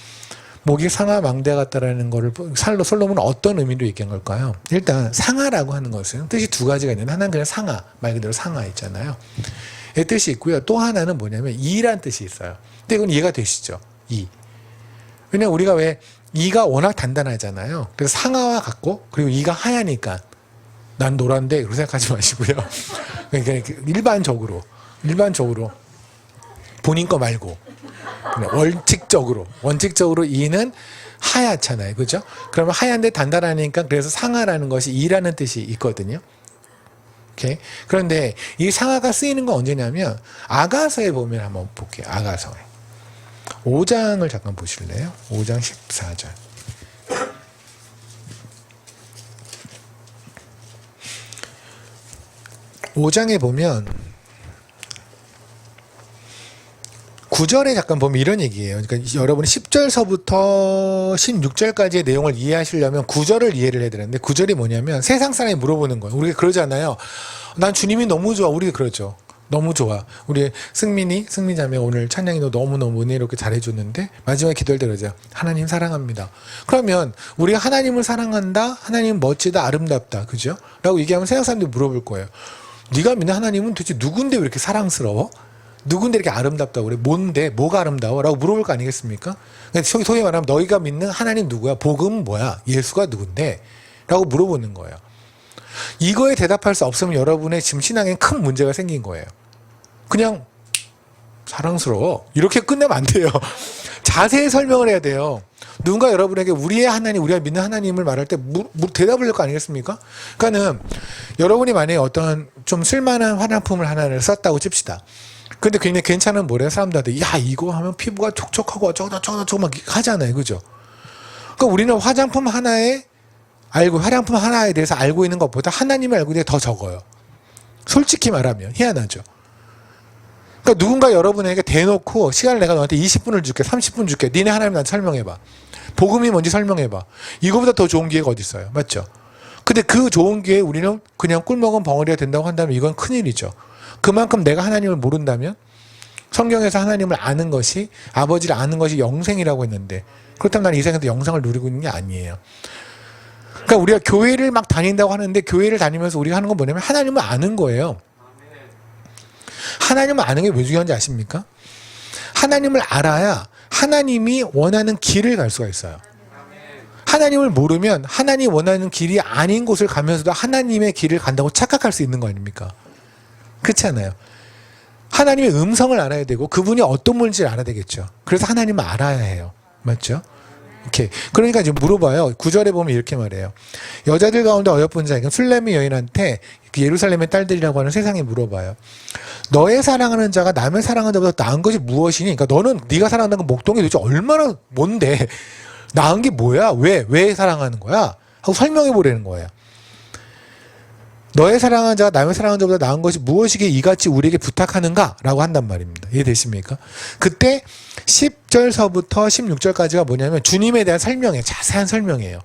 목이 상아 망대 같다라는 거를 솔로몬은 어떤 의미로 얘기한 걸까요? 일단 상아라고 하는 것은 뜻이 두 가지가 있는데, 하나는 그냥 상아, 말 그대로 상아 있잖아요. 이 뜻이 있고요. 또 하나는 뭐냐면 이란 뜻이 있어요. 근데 이건 이해가 되시죠? 왜냐면 우리가 왜 이가 워낙 단단하잖아요. 그래서 상아와 같고, 그리고 이가 하얘니까 난 노란데 그렇게 생각하지 마시고요. 그러니까 일반적으로 본인 거 말고 원칙적으로 이는 하얗잖아요. 그죠? 그러면 하얀데 단단하니까, 그래서 상아라는 것이 이라는 뜻이 있거든요. 오케이? 그런데 이 상아가 쓰이는 건 언제냐면, 아가서에 보면 한번 볼게요. 아가서에 5장을 잠깐 보실래요? 5장 14절. 5장에 보면 9절에 잠깐 보면 이런 얘기예요. 그러니까 여러분이 10절서부터 16절까지의 내용을 이해하시려면 9절을 이해를 해야 되는데, 9절이 뭐냐면 세상 사람이 물어보는 거예요. 우리가 그러잖아요. 난 주님이 너무 좋아. 우리가 그러죠. 너무 좋아. 우리 승민자매 오늘 찬양이도 너무너무 은혜롭게 잘해줬는데, 마지막에 기도할 때 그러죠. 하나님 사랑합니다. 그러면 우리가 하나님을 사랑한다, 하나님 멋지다, 아름답다, 그죠? 라고 얘기하면 세상 사람들이 물어볼 거예요. 네가 믿는 하나님은 도대체 누군데 왜 이렇게 사랑스러워? 누군데 이렇게 아름답다고 그래? 뭔데? 뭐가 아름다워? 라고 물어볼 거 아니겠습니까? 소위 말하면 너희가 믿는 하나님 누구야? 복음은 뭐야? 예수가 누군데? 라고 물어보는 거예요. 이거에 대답할 수 없으면 여러분의 지금 신앙에 큰 문제가 생긴 거예요. 그냥 사랑스러워 이렇게 끝내면 안 돼요. 자세히 설명을 해야 돼요. 누군가 여러분에게 우리의 하나님, 우리가 믿는 하나님을 말할 때 대답을 할 거 아니겠습니까? 그러니까는 여러분이 만약에 어떤 좀 쓸만한 화장품을 하나를 썼다고 칩시다. 근데 굉장히 괜찮은 뭐래요? 사람들한테 야 이거 하면 피부가 촉촉하고 저거 막 하잖아요. 그죠? 그러니까 우리는 화장품 하나에 대해서 알고 있는 것보다 하나님을 알고 있는 게 더 적어요. 솔직히 말하면 희한하죠. 그러니까 누군가 여러분에게 대놓고 시간을 내가 너한테 20분을 줄게, 30분 줄게. 니네 하나님 나한테 설명해봐. 복음이 뭔지 설명해봐. 이거보다 더 좋은 기회가 어디 있어요? 맞죠? 근데 그 좋은 기회에 우리는 그냥 꿀먹은 벙어리가 된다고 한다면 이건 큰일이죠. 그만큼 내가 하나님을 모른다면, 성경에서 하나님을 아는 것이, 아버지를 아는 것이 영생이라고 했는데, 그렇다면 나는 이 생에서 영생을 누리고 있는 게 아니에요. 그러니까 우리가 교회를 막 다닌다고 하는데, 교회를 다니면서 우리가 하는 건 뭐냐면 하나님을 아는 거예요. 하나님을 아는 게 왜 중요한지 아십니까? 하나님을 알아야 하나님이 원하는 길을 갈 수가 있어요. 하나님을 모르면 하나님 원하는 길이 아닌 곳을 가면서도 하나님의 길을 간다고 착각할 수 있는 거 아닙니까? 그렇지 않아요? 하나님의 음성을 알아야 되고 그분이 어떤 분인지를 알아야 되겠죠. 그래서 하나님을 알아야 해요. 맞죠? 오케이. 그러니까 이제 물어봐요. 9절에 보면 이렇게 말해요. 여자들 가운데 어여쁜 자, 그러니까 술렘의 여인한테 그 예루살렘의 딸들이라고 하는 세상에 물어봐요. 너의 사랑하는 자가 남의 사랑하는 자보다 나은 것이 무엇이니? 그러니까 너는 네가 사랑하는 건 목동이 도대체 얼마나 뭔데? 나은 게 뭐야? 왜 사랑하는 거야? 하고 설명해 보라는 거예요. 너의 사랑하는 자가 남의 사랑하는 자보다 나은 것이 무엇이기에 이같이 우리에게 부탁하는가? 라고 한단 말입니다. 이해되십니까? 그때 10절서부터 16절까지가 뭐냐면 주님에 대한 설명이에요. 자세한 설명이에요.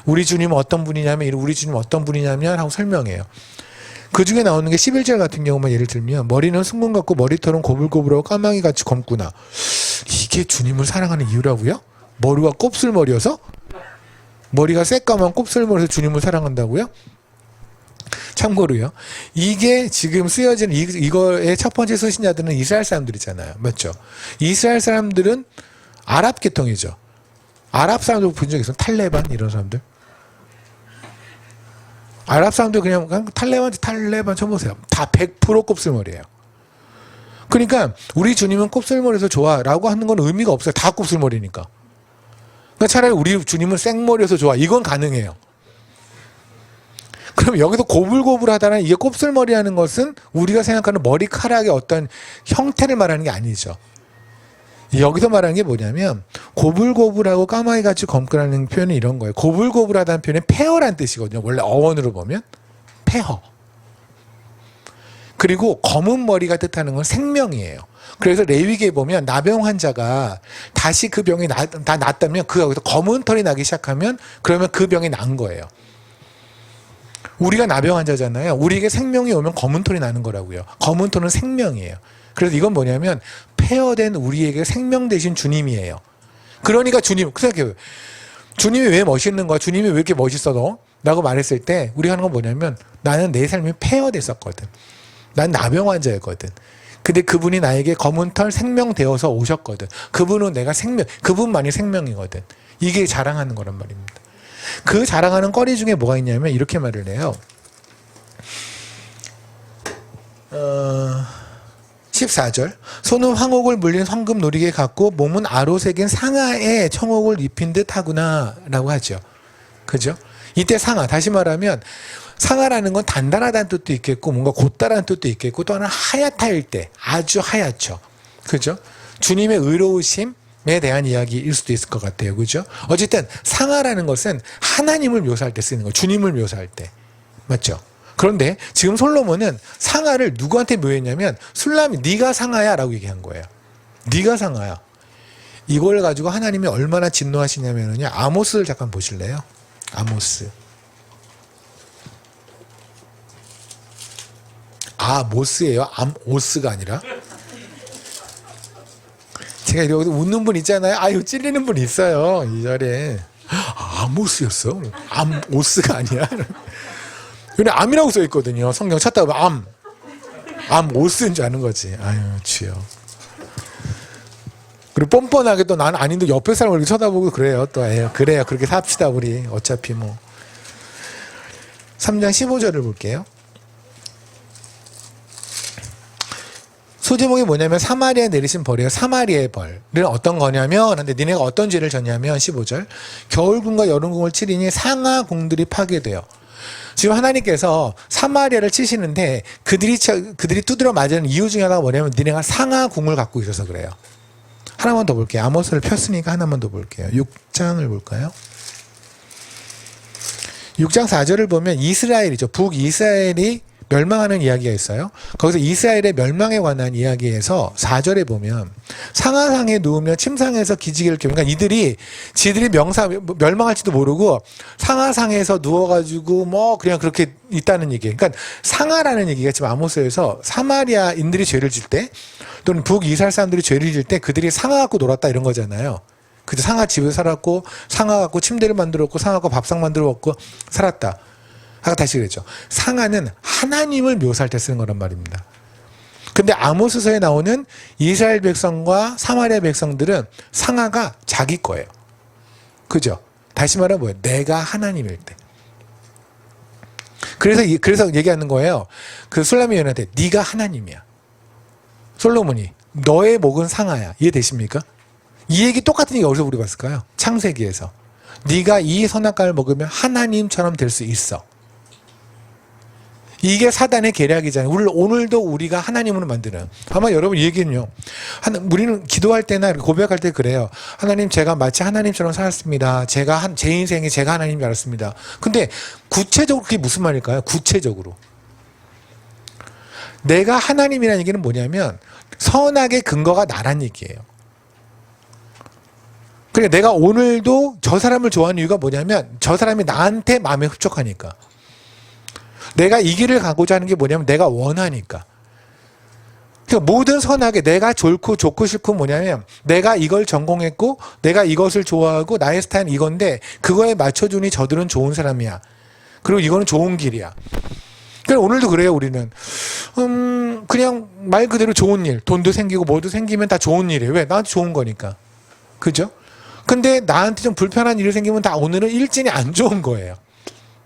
우리 주님은 어떤 분이냐면 우리 주님은 어떤 분이냐면 하고 설명해요. 그 중에 나오는 게 11절 같은 경우만 예를 들면 머리는 숭근 같고 머리털은 고불고불하고 까마귀같이 검구나. 이게 주님을 사랑하는 이유라고요? 머리가 곱슬머리여서? 머리가 새까만 곱슬머리여서 주님을 사랑한다고요? 참고로요. 이게 지금 쓰여진 이거의 첫 번째 서신자들은 이스라엘 사람들이잖아요. 맞죠? 이스라엘 사람들은 아랍 계통이죠. 아랍 사람들 본 적 있어요? 탈레반 이런 사람들? 아랍 사람들 그냥 탈레반 쳐보세요. 다 100% 곱슬머리예요. 그러니까 우리 주님은 곱슬머리에서 좋아라고 하는 건 의미가 없어요. 다 곱슬머리니까. 그러니까 차라리 우리 주님은 생머리에서 좋아. 이건 가능해요. 그럼 여기서 고불고불하다는 이게 곱슬머리라는 것은 우리가 생각하는 머리카락의 어떤 형태를 말하는 게 아니죠. 여기서 말하는 게 뭐냐면 고불고불하고 까마귀같이 검거라는 표현은 이런 거예요. 고불고불하다는 표현은 폐허란 뜻이거든요. 원래 어원으로 보면 폐허. 그리고 검은 머리가 뜻하는 건 생명이에요. 그래서 레위기에 보면 나병 환자가 다시 그 병이 다 낫다면 그 여기서 검은 털이 나기 시작하면 그러면 그 병이 난 거예요. 우리가 나병 환자잖아요. 우리에게 생명이 오면 검은 털이 나는 거라고요. 검은 털은 생명이에요. 그래서 이건 뭐냐면 폐허된 우리에게 생명 되신 주님이에요. 그러니까 주님, 생각해요. 주님이 왜 멋있는 거야? 주님이 왜 이렇게 멋있어 너? 라고 말했을 때 우리가 하는 건 뭐냐면 나는 내 삶이 폐허됐었거든. 난 나병 환자였거든. 근데 그분이 나에게 검은 털 생명 되어서 오셨거든. 그분은 내가 생명, 그분만이 생명이거든. 이게 자랑하는 거란 말입니다. 그 자랑하는 거리 중에 뭐가 있냐면 이렇게 말을 해요. 14절 손은 황옥을 물린 황금 놀이개 같고 몸은 아로 새긴 상아에 청옥을 입힌 듯 하구나 라고 하죠. 그죠? 이때 상아, 다시 말하면 상아라는 건 단단하다는 뜻도 있겠고 뭔가 곧다라는 뜻도 있겠고 또 하나는 하얗다일 때 아주 하얗죠. 그죠? 주님의 의로우심에 대한 이야기일 수도 있을 것 같아요. 그죠? 어쨌든 상아라는 것은 하나님을 묘사할 때 쓰는 거예요. 주님을 묘사할 때. 맞죠? 그런데 지금 솔로몬은 상아를 누구한테 묘했냐면 술람이 네가 상아야 라고 얘기한 거예요. 네가 상아야. 이걸 가지고 하나님이 얼마나 진노하시냐면요. 아모스를 잠깐 보실래요? 아모스. 모스예요. 아모스가 아니라. 제가 여기서 웃는 분 있잖아요. 아유 찔리는 분 있어요. 이 자리에. 아모스였어. 아모스가 아니야. 근데 암이라고 써 있거든요. 성경 찾다 보면 아모스인 줄 아는 거지. 아유 주여. 그리고 뻔뻔하게 또 난 아닌데 옆에 사람을 이렇게 쳐다보고 그래요. 또 그래요. 그렇게 삽시다 우리. 어차피 뭐. 3장 15절을 볼게요. 소제목이 뭐냐면 사마리아에 내리신 벌이에요. 사마리아의 벌은 어떤 거냐면 근데 니네가 어떤 죄를 졌냐면 15절 겨울궁과 여름궁을 치리니 상하궁들이 파괴돼요. 지금 하나님께서 사마리아를 치시는데 그들이 두드려 맞은 이유 중에 하나가 뭐냐면 니네가 상하궁을 갖고 있어서 그래요. 하나만 더 볼게요. 아모스를 폈으니까 하나만 더 볼게요. 6장을 볼까요? 6장 4절을 보면 이스라엘이죠. 북이스라엘이 멸망하는 이야기가 있어요. 거기서 이스라엘의 멸망에 관한 이야기에서 4절에 보면 상하상에 누우며 침상에서 기지개를 켜면 그러니까 이들이 지들이 멸망할지도 모르고 상하상에서 누워가지고 뭐 그냥 그렇게 있다는 얘기예요. 그러니까 상하라는 얘기가 지금 아모스에서 사마리아인들이 죄를 질 때 또는 북이스라엘 사람들이 죄를 질 때 그들이 상하 갖고 놀았다 이런 거잖아요. 그때 상하 집에 살았고 상하 갖고 침대를 만들었고 상하 갖고 밥상 만들어 먹고 살았다. 아까 다시 그랬죠. 상하는 하나님을 묘사할 때 쓰는 거란 말입니다. 근데 아모스서에 나오는 이스라엘 백성과 사마리아 백성들은 상하가 자기 거예요. 그죠? 다시 말하면 뭐예요? 내가 하나님일 때. 그래서 얘기하는 거예요. 그 술라미 여인한테 네가 하나님이야. 솔로몬이 너의 목은 상아야. 이해되십니까? 이 얘기 똑같은 얘기 어디서 우리 봤을까요? 창세기에서. 네가 이 선악과를 먹으면 하나님처럼 될 수 있어. 이게 사단의 계략이잖아요. 오늘도 우리가 하나님으로 만드는. 아마 여러분 이 얘기는요. 우리는 기도할 때나 고백할 때 그래요. 하나님, 제가 마치 하나님처럼 살았습니다. 제 인생에 제가 하나님인 줄 알았습니다. 근데 구체적으로 그게 무슨 말일까요? 구체적으로. 내가 하나님이라는 얘기는 뭐냐면 선악의 근거가 나란 얘기예요. 그러니까 내가 오늘도 저 사람을 좋아하는 이유가 뭐냐면 저 사람이 나한테 마음에 흡족하니까. 내가 이 길을 가고자 하는 게 뭐냐면 내가 원하니까. 그러니까 모든 선악에 내가 좋고 싫고 뭐냐면 내가 이걸 전공했고 내가 이것을 좋아하고 나의 스타일은 이건데 그거에 맞춰주니 저들은 좋은 사람이야. 그리고 이거는 좋은 길이야. 그러니까 오늘도 그래요. 우리는 그냥 말 그대로 좋은 일, 돈도 생기고 뭐도 생기면 다 좋은 일이에요. 왜? 나한테 좋은 거니까. 그죠? 근데 나한테 좀 불편한 일이 생기면 다 오늘은 일진이 안 좋은 거예요.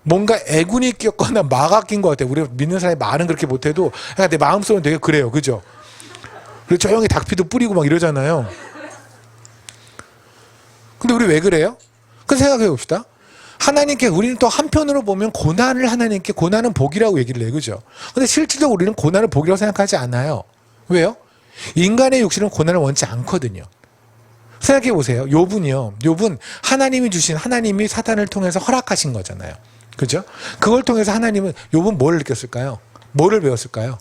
뭔가 애군이 꼈거나 마가 낀 것 같아요. 우리가 믿는 사람이 말은 그렇게 못해도 그냥 내 마음속은 되게 그래요. 그죠? 그리고 조용히 닭피도 뿌리고 막 이러잖아요. 근데 우리 왜 그래요? 그 생각해 봅시다. 하나님께 우리는 또 한편으로 보면 고난을 하나님께 고난은 복이라고 얘기를 해요. 그죠? 근데 실질적으로 우리는 고난을 복이라고 생각하지 않아요. 왜요? 인간의 육신은 고난을 원치 않거든요. 생각해 보세요. 욥은 하나님이 주신, 하나님이 사단을 통해서 허락하신 거잖아요. 그죠? 그걸 통해서 hab은 뭘 느꼈을까요? 뭐를 배웠을까요?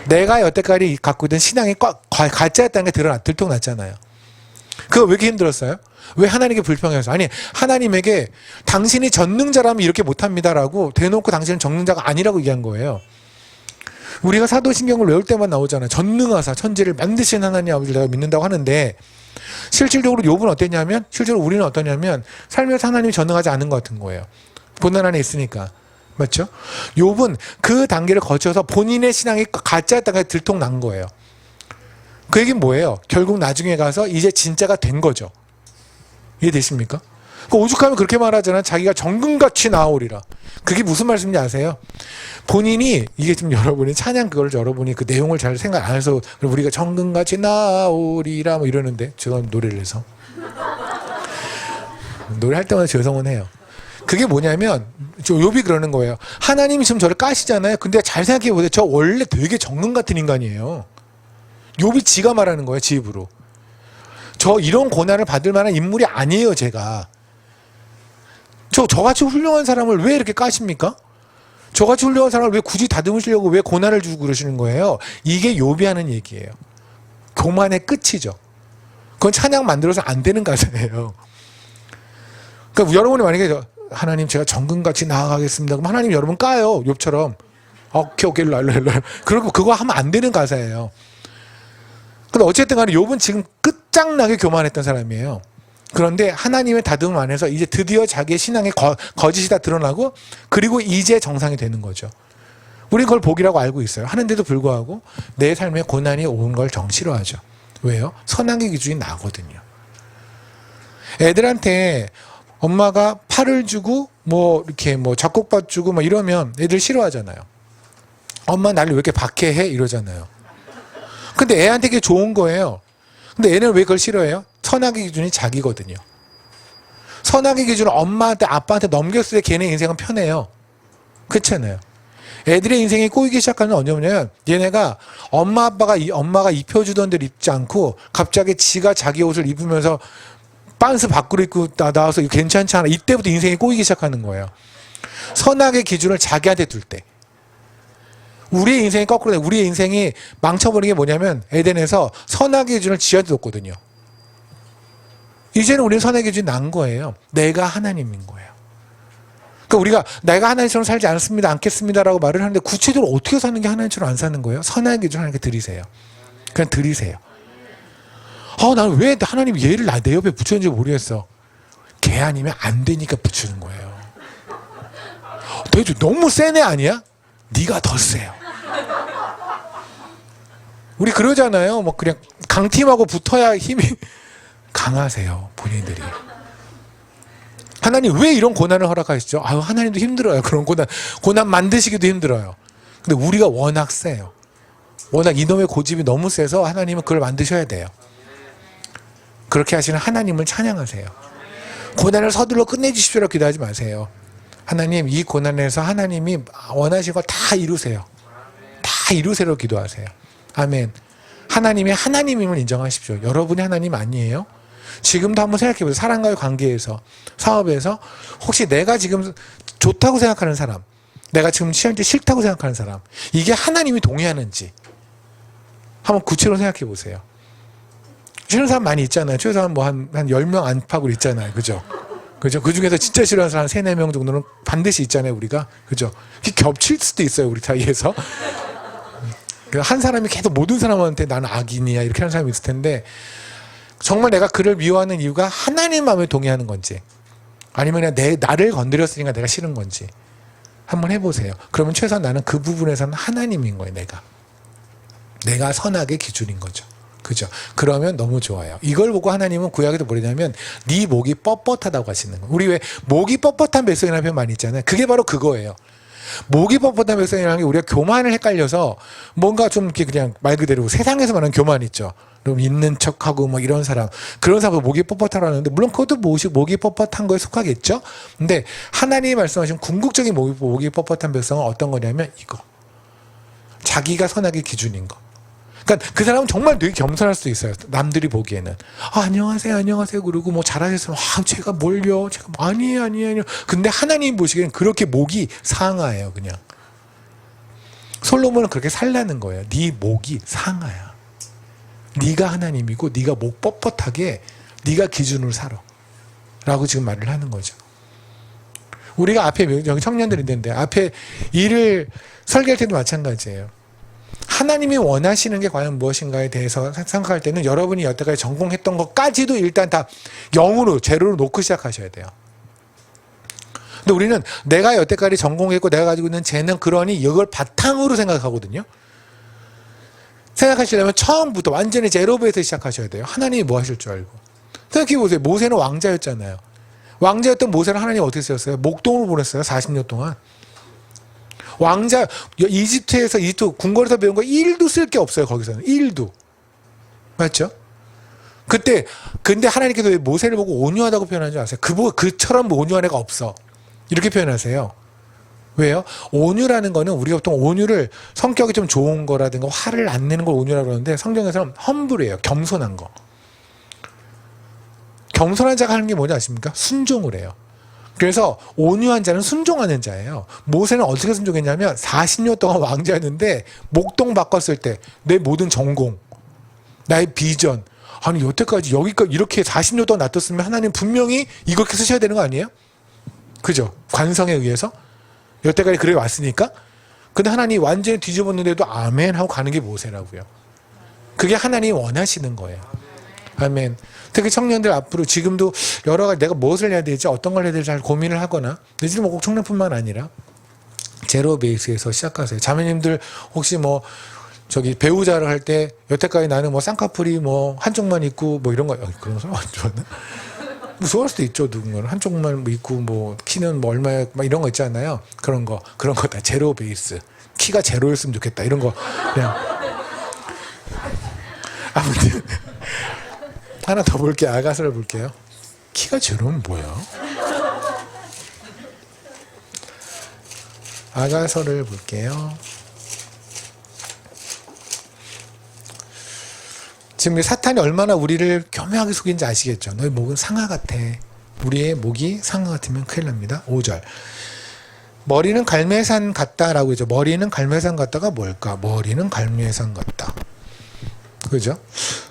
내가 여태까지 갖고 있던 신앙이 가짜였다는 게 들통났잖아요. 그거 왜 이렇게 힘들었어요? 왜 하나님께 불평해서? 아니, 하나님에게 당신이 전능자라면 이렇게 못합니다라고 대놓고 당신은 전능자가 아니라고 얘기한 거예요. 우리가 사도신경을 외울 때만 나오잖아요. 전능하사, 천지를 만드신 하나님 아버지를 내가 믿는다고 하는데 실질적으로 욥은 어땠냐면, 실제로 우리는 어떠냐면 삶에서 하나님이 전능하지 않은 것 같은 거예요. 본능 안에 있으니까. 맞죠? 욥은 그 단계를 거쳐서 본인의 신앙이 가짜였다가 들통난 거예요. 그 얘기는 뭐예요? 결국 나중에 가서 이제 진짜가 된 거죠. 이해되십니까? 그 오죽하면 그렇게 말하잖아. 자기가 정금같이 나아오리라. 그게 무슨 말씀인지 아세요? 본인이, 이게 좀 여러분이 찬양 그걸 여러분이 그 내용을 잘 생각 안 해서 우리가 정금같이 나아오리라 뭐 이러는데 제가 노래를 해서 노래할 때마다 죄송은 해요. 그게 뭐냐면 욥이 그러는 거예요. 하나님이 지금 저를 까시잖아요. 근데 잘 생각해 보세요. 저 원래 되게 정금 같은 인간이에요. 욥이 지가 말하는 거예요. 지 입으로. 저 이런 고난을 받을 만한 인물이 아니에요. 제가. 저같이 훌륭한 사람을 왜 이렇게 까십니까? 저같이 훌륭한 사람을 왜 굳이 다듬으시려고 왜 고난을 주고 그러시는 거예요? 이게 욥이 하는 얘기예요. 교만의 끝이죠. 그건 찬양 만들어서 안 되는 가사예요. 그러니까 여러분이 만약에 하나님 제가 정금같이 나아가겠습니다. 그럼 하나님 여러분 까요. 욥처럼. 오케이 일로. 그리고 그거 하면 안 되는 가사예요. 근데 어쨌든 간에 욥은 지금 끝장나게 교만했던 사람이에요. 그런데 하나님의 다듬음 안에서 이제 드디어 자기의 신앙의 거짓이 다 드러나고 그리고 이제 정상이 되는 거죠. 우린 그걸 복이라고 알고 있어요. 하는데도 불구하고 내 삶에 고난이 온 걸 정싫어하죠. 왜요? 선악의 기준이 나거든요. 애들한테 엄마가 팔을 주고 뭐 이렇게 뭐 잡곡밥 주고 막 이러면 애들 싫어하잖아요. 엄마 나를 왜 이렇게 박해해? 이러잖아요. 근데 애한테 그게 좋은 거예요. 근데 애는 왜 그걸 싫어해요? 선악의 기준이 자기거든요. 선악의 기준을 엄마한테 아빠한테 넘겼을 때 걔네 인생은 편해요. 그렇잖아요. 애들의 인생이 꼬이기 시작하는 건 언제냐면 얘네가 엄마가 입혀주던 대로 입지 않고 갑자기 지가 자기 옷을 입으면서 빤스 밖으로 입고 나와서 이거 괜찮지 않아? 이때부터 인생이 꼬이기 시작하는 거예요. 선악의 기준을 자기한테 둘 때. 우리의 인생이 거꾸로 돼. 우리의 인생이 망쳐버린 게 뭐냐면 에덴에서 선악의 기준을 지한테 뒀거든요. 이제는 우리는 선악의 기준이 난 거예요. 내가 하나님인 거예요. 그러니까 우리가 내가 하나님처럼 살지 않겠습니다라고 말을 하는데 구체적으로 어떻게 사는 게 하나님처럼 안 사는 거예요? 선악의 기준 하나님께 드리세요. 그냥 드리세요. 나는 왜 하나님이 얘를 내 옆에 붙였는지 모르겠어. 걔 아니면 안 되니까 붙이는 거예요. 너무 센 애 아니야? 네가 더 세요. 우리 그러잖아요. 뭐 그냥 강팀하고 붙어야 힘이 강하세요. 본인들이. 하나님 왜 이런 고난을 허락하시죠? 아유, 하나님도 힘들어요. 그런 고난 만드시기도 힘들어요. 근데 우리가 워낙 세요. 워낙 이놈의 고집이 너무 세서 하나님은 그걸 만드셔야 돼요. 그렇게 하시는 하나님을 찬양하세요. 고난을 서둘러 끝내주십시오라고 기도하지 마세요. 하나님, 이 고난에서 하나님이 원하신 거 다 이루세요. 다 이루세요 기도하세요. 아멘. 하나님이 하나님임을 인정하십시오. 여러분이 하나님 아니에요? 지금도 한번 생각해보세요. 사람과의 관계에서, 사업에서 혹시 내가 지금 좋다고 생각하는 사람, 내가 지금 현재 싫다고 생각하는 사람, 이게 하나님이 동의하는지 한번 구체로 생각해보세요. 싫은 사람 많이 있잖아요. 최소한 뭐 한 10명 안팎으로 있잖아요. 그죠? 그죠? 그 중에서 진짜 싫어하는 사람 3, 4명 정도는 반드시 있잖아요. 우리가. 그죠? 이게 겹칠 수도 있어요. 우리 사이에서. 한 사람이 계속 모든 사람한테 나는 악인이야 이렇게 하는 사람이 있을 텐데, 정말 내가 그를 미워하는 이유가 하나님 마음에 동의하는 건지, 아니면 그냥 나를 건드렸으니까 내가 싫은 건지 한번 해보세요. 그러면 최소한 나는 그 부분에서는 하나님인 거예요. 내가 선악의 기준인 거죠. 그죠? 그러면 너무 좋아요. 이걸 보고 하나님은 구약에도 뭐냐면 네 목이 뻣뻣하다고 하시는 거예요. 우리 왜 목이 뻣뻣한 백성이라는 표현 많이 있잖아요. 그게 바로 그거예요. 목이 뻣뻣한 백성이라는 게 우리가 교만을 헷갈려서 뭔가 좀 이렇게 그냥 말 그대로 세상에서 말하는 교만 있죠. 좀 있는 척하고 뭐 이런 사람, 그런 사람도 목이 뻣뻣하라고 하는데, 물론 그것도 목이 뻣뻣한 거에 속하겠죠. 근데 하나님이 말씀하신 궁극적인 목이 뻣뻣한 백성은 어떤 거냐면 이거, 자기가 선악의 기준인 거. 그러니까 그 사람은 정말 되게 겸손할 수도 있어요. 남들이 보기에는 안녕하세요 그러고 뭐 잘하셨으면 제가 뭘요? 제가 아니에요. 근데 하나님 보시기에는 그렇게 목이 상하예요. 그냥 솔로몬은 그렇게 살라는 거예요. 네 목이 상하야. 네가 하나님이고 네가 목 뻣뻣하게 네가 기준으로 살아 라고 지금 말을 하는 거죠. 우리가 앞에 여기 청년들이 있는데 앞에 일을 설계할 때도 마찬가지예요. 하나님이 원하시는 게 과연 무엇인가에 대해서 생각할 때는 여러분이 여태까지 전공했던 것까지도 일단 다 0으로 제로로 놓고 시작하셔야 돼요. 근데 우리는 내가 여태까지 전공했고 내가 가지고 있는 재능 그러니 이걸 바탕으로 생각하거든요. 생각하시려면 처음부터 완전히 제로베이스에서 시작하셔야 돼요. 하나님이 뭐 하실 줄 알고. 생각해보세요. 모세는 왕자였잖아요. 왕자였던 모세를 하나님이 어떻게 쓰셨어요? 목동으로 보냈어요. 40년 동안. 왕자, 이집트 궁궐에서 배운 거 1도 쓸 게 없어요. 거기서는 1도. 맞죠? 근데 하나님께서 왜 모세를 보고 온유하다고 표현하는 줄 아세요? 그처럼 온유한 애가 없어. 이렇게 표현하세요. 왜요? 온유라는 거는 우리가 보통 온유를 성격이 좀 좋은 거라든가 화를 안 내는 걸 온유라고 그러는데, 성경에서는 험불해요. 겸손한 거. 겸손한 자가 하는 게 뭐냐 아십니까? 순종을 해요. 그래서 온유한 자는 순종하는 자예요. 모세는 어떻게 순종했냐면 40년 동안 왕자였는데 목동 바꿨을 때 내 모든 전공, 나의 비전, 아니 여태까지 여기까지 이렇게 40년 동안 놔뒀으면 하나님 분명히 이렇게 쓰셔야 되는 거 아니에요? 그죠? 관성에 의해서 여태까지 그래 왔으니까. 근데 하나님이 완전히 뒤집었는데도 아멘 하고 가는 게 모세라고요. 그게 하나님이 원하시는 거예요. 아멘. 특히 청년들 앞으로 지금도 여러 가지 내가 무엇을 해야 될지 어떤 걸 해야 될지 잘 고민을 하거나, 내지는 뭐 꼭 청년뿐만 아니라 제로 베이스에서 시작하세요. 자매님들 혹시 뭐 배우자를 할 때 여태까지 나는 뭐 쌍꺼풀이 뭐 한쪽만 있고 뭐 이런 거, 그런 사람 안 좋아하나? 무서울 수도 있죠. 누군가는 한쪽만 있고 뭐 키는 뭐 얼마야 막 이런 거 있잖아요. 그런 거 다 제로 베이스. 키가 제로였으면 좋겠다 이런 거 그냥. 아무튼 하나 더 볼게요. 아가서를 볼게요. 키가 제로는 뭐야? 아가서를 볼게요. 지금 사탄이 얼마나 우리를 교묘하게 속이는지 아시겠죠? 너희 목은 상아 같아. 우리의 목이 상아 같으면 큰일 납니다. 5절. 머리는 갈매산 같다라고 했죠. 머리는 갈매산 같다가 뭘까? 머리는 갈매산 같다. 그죠?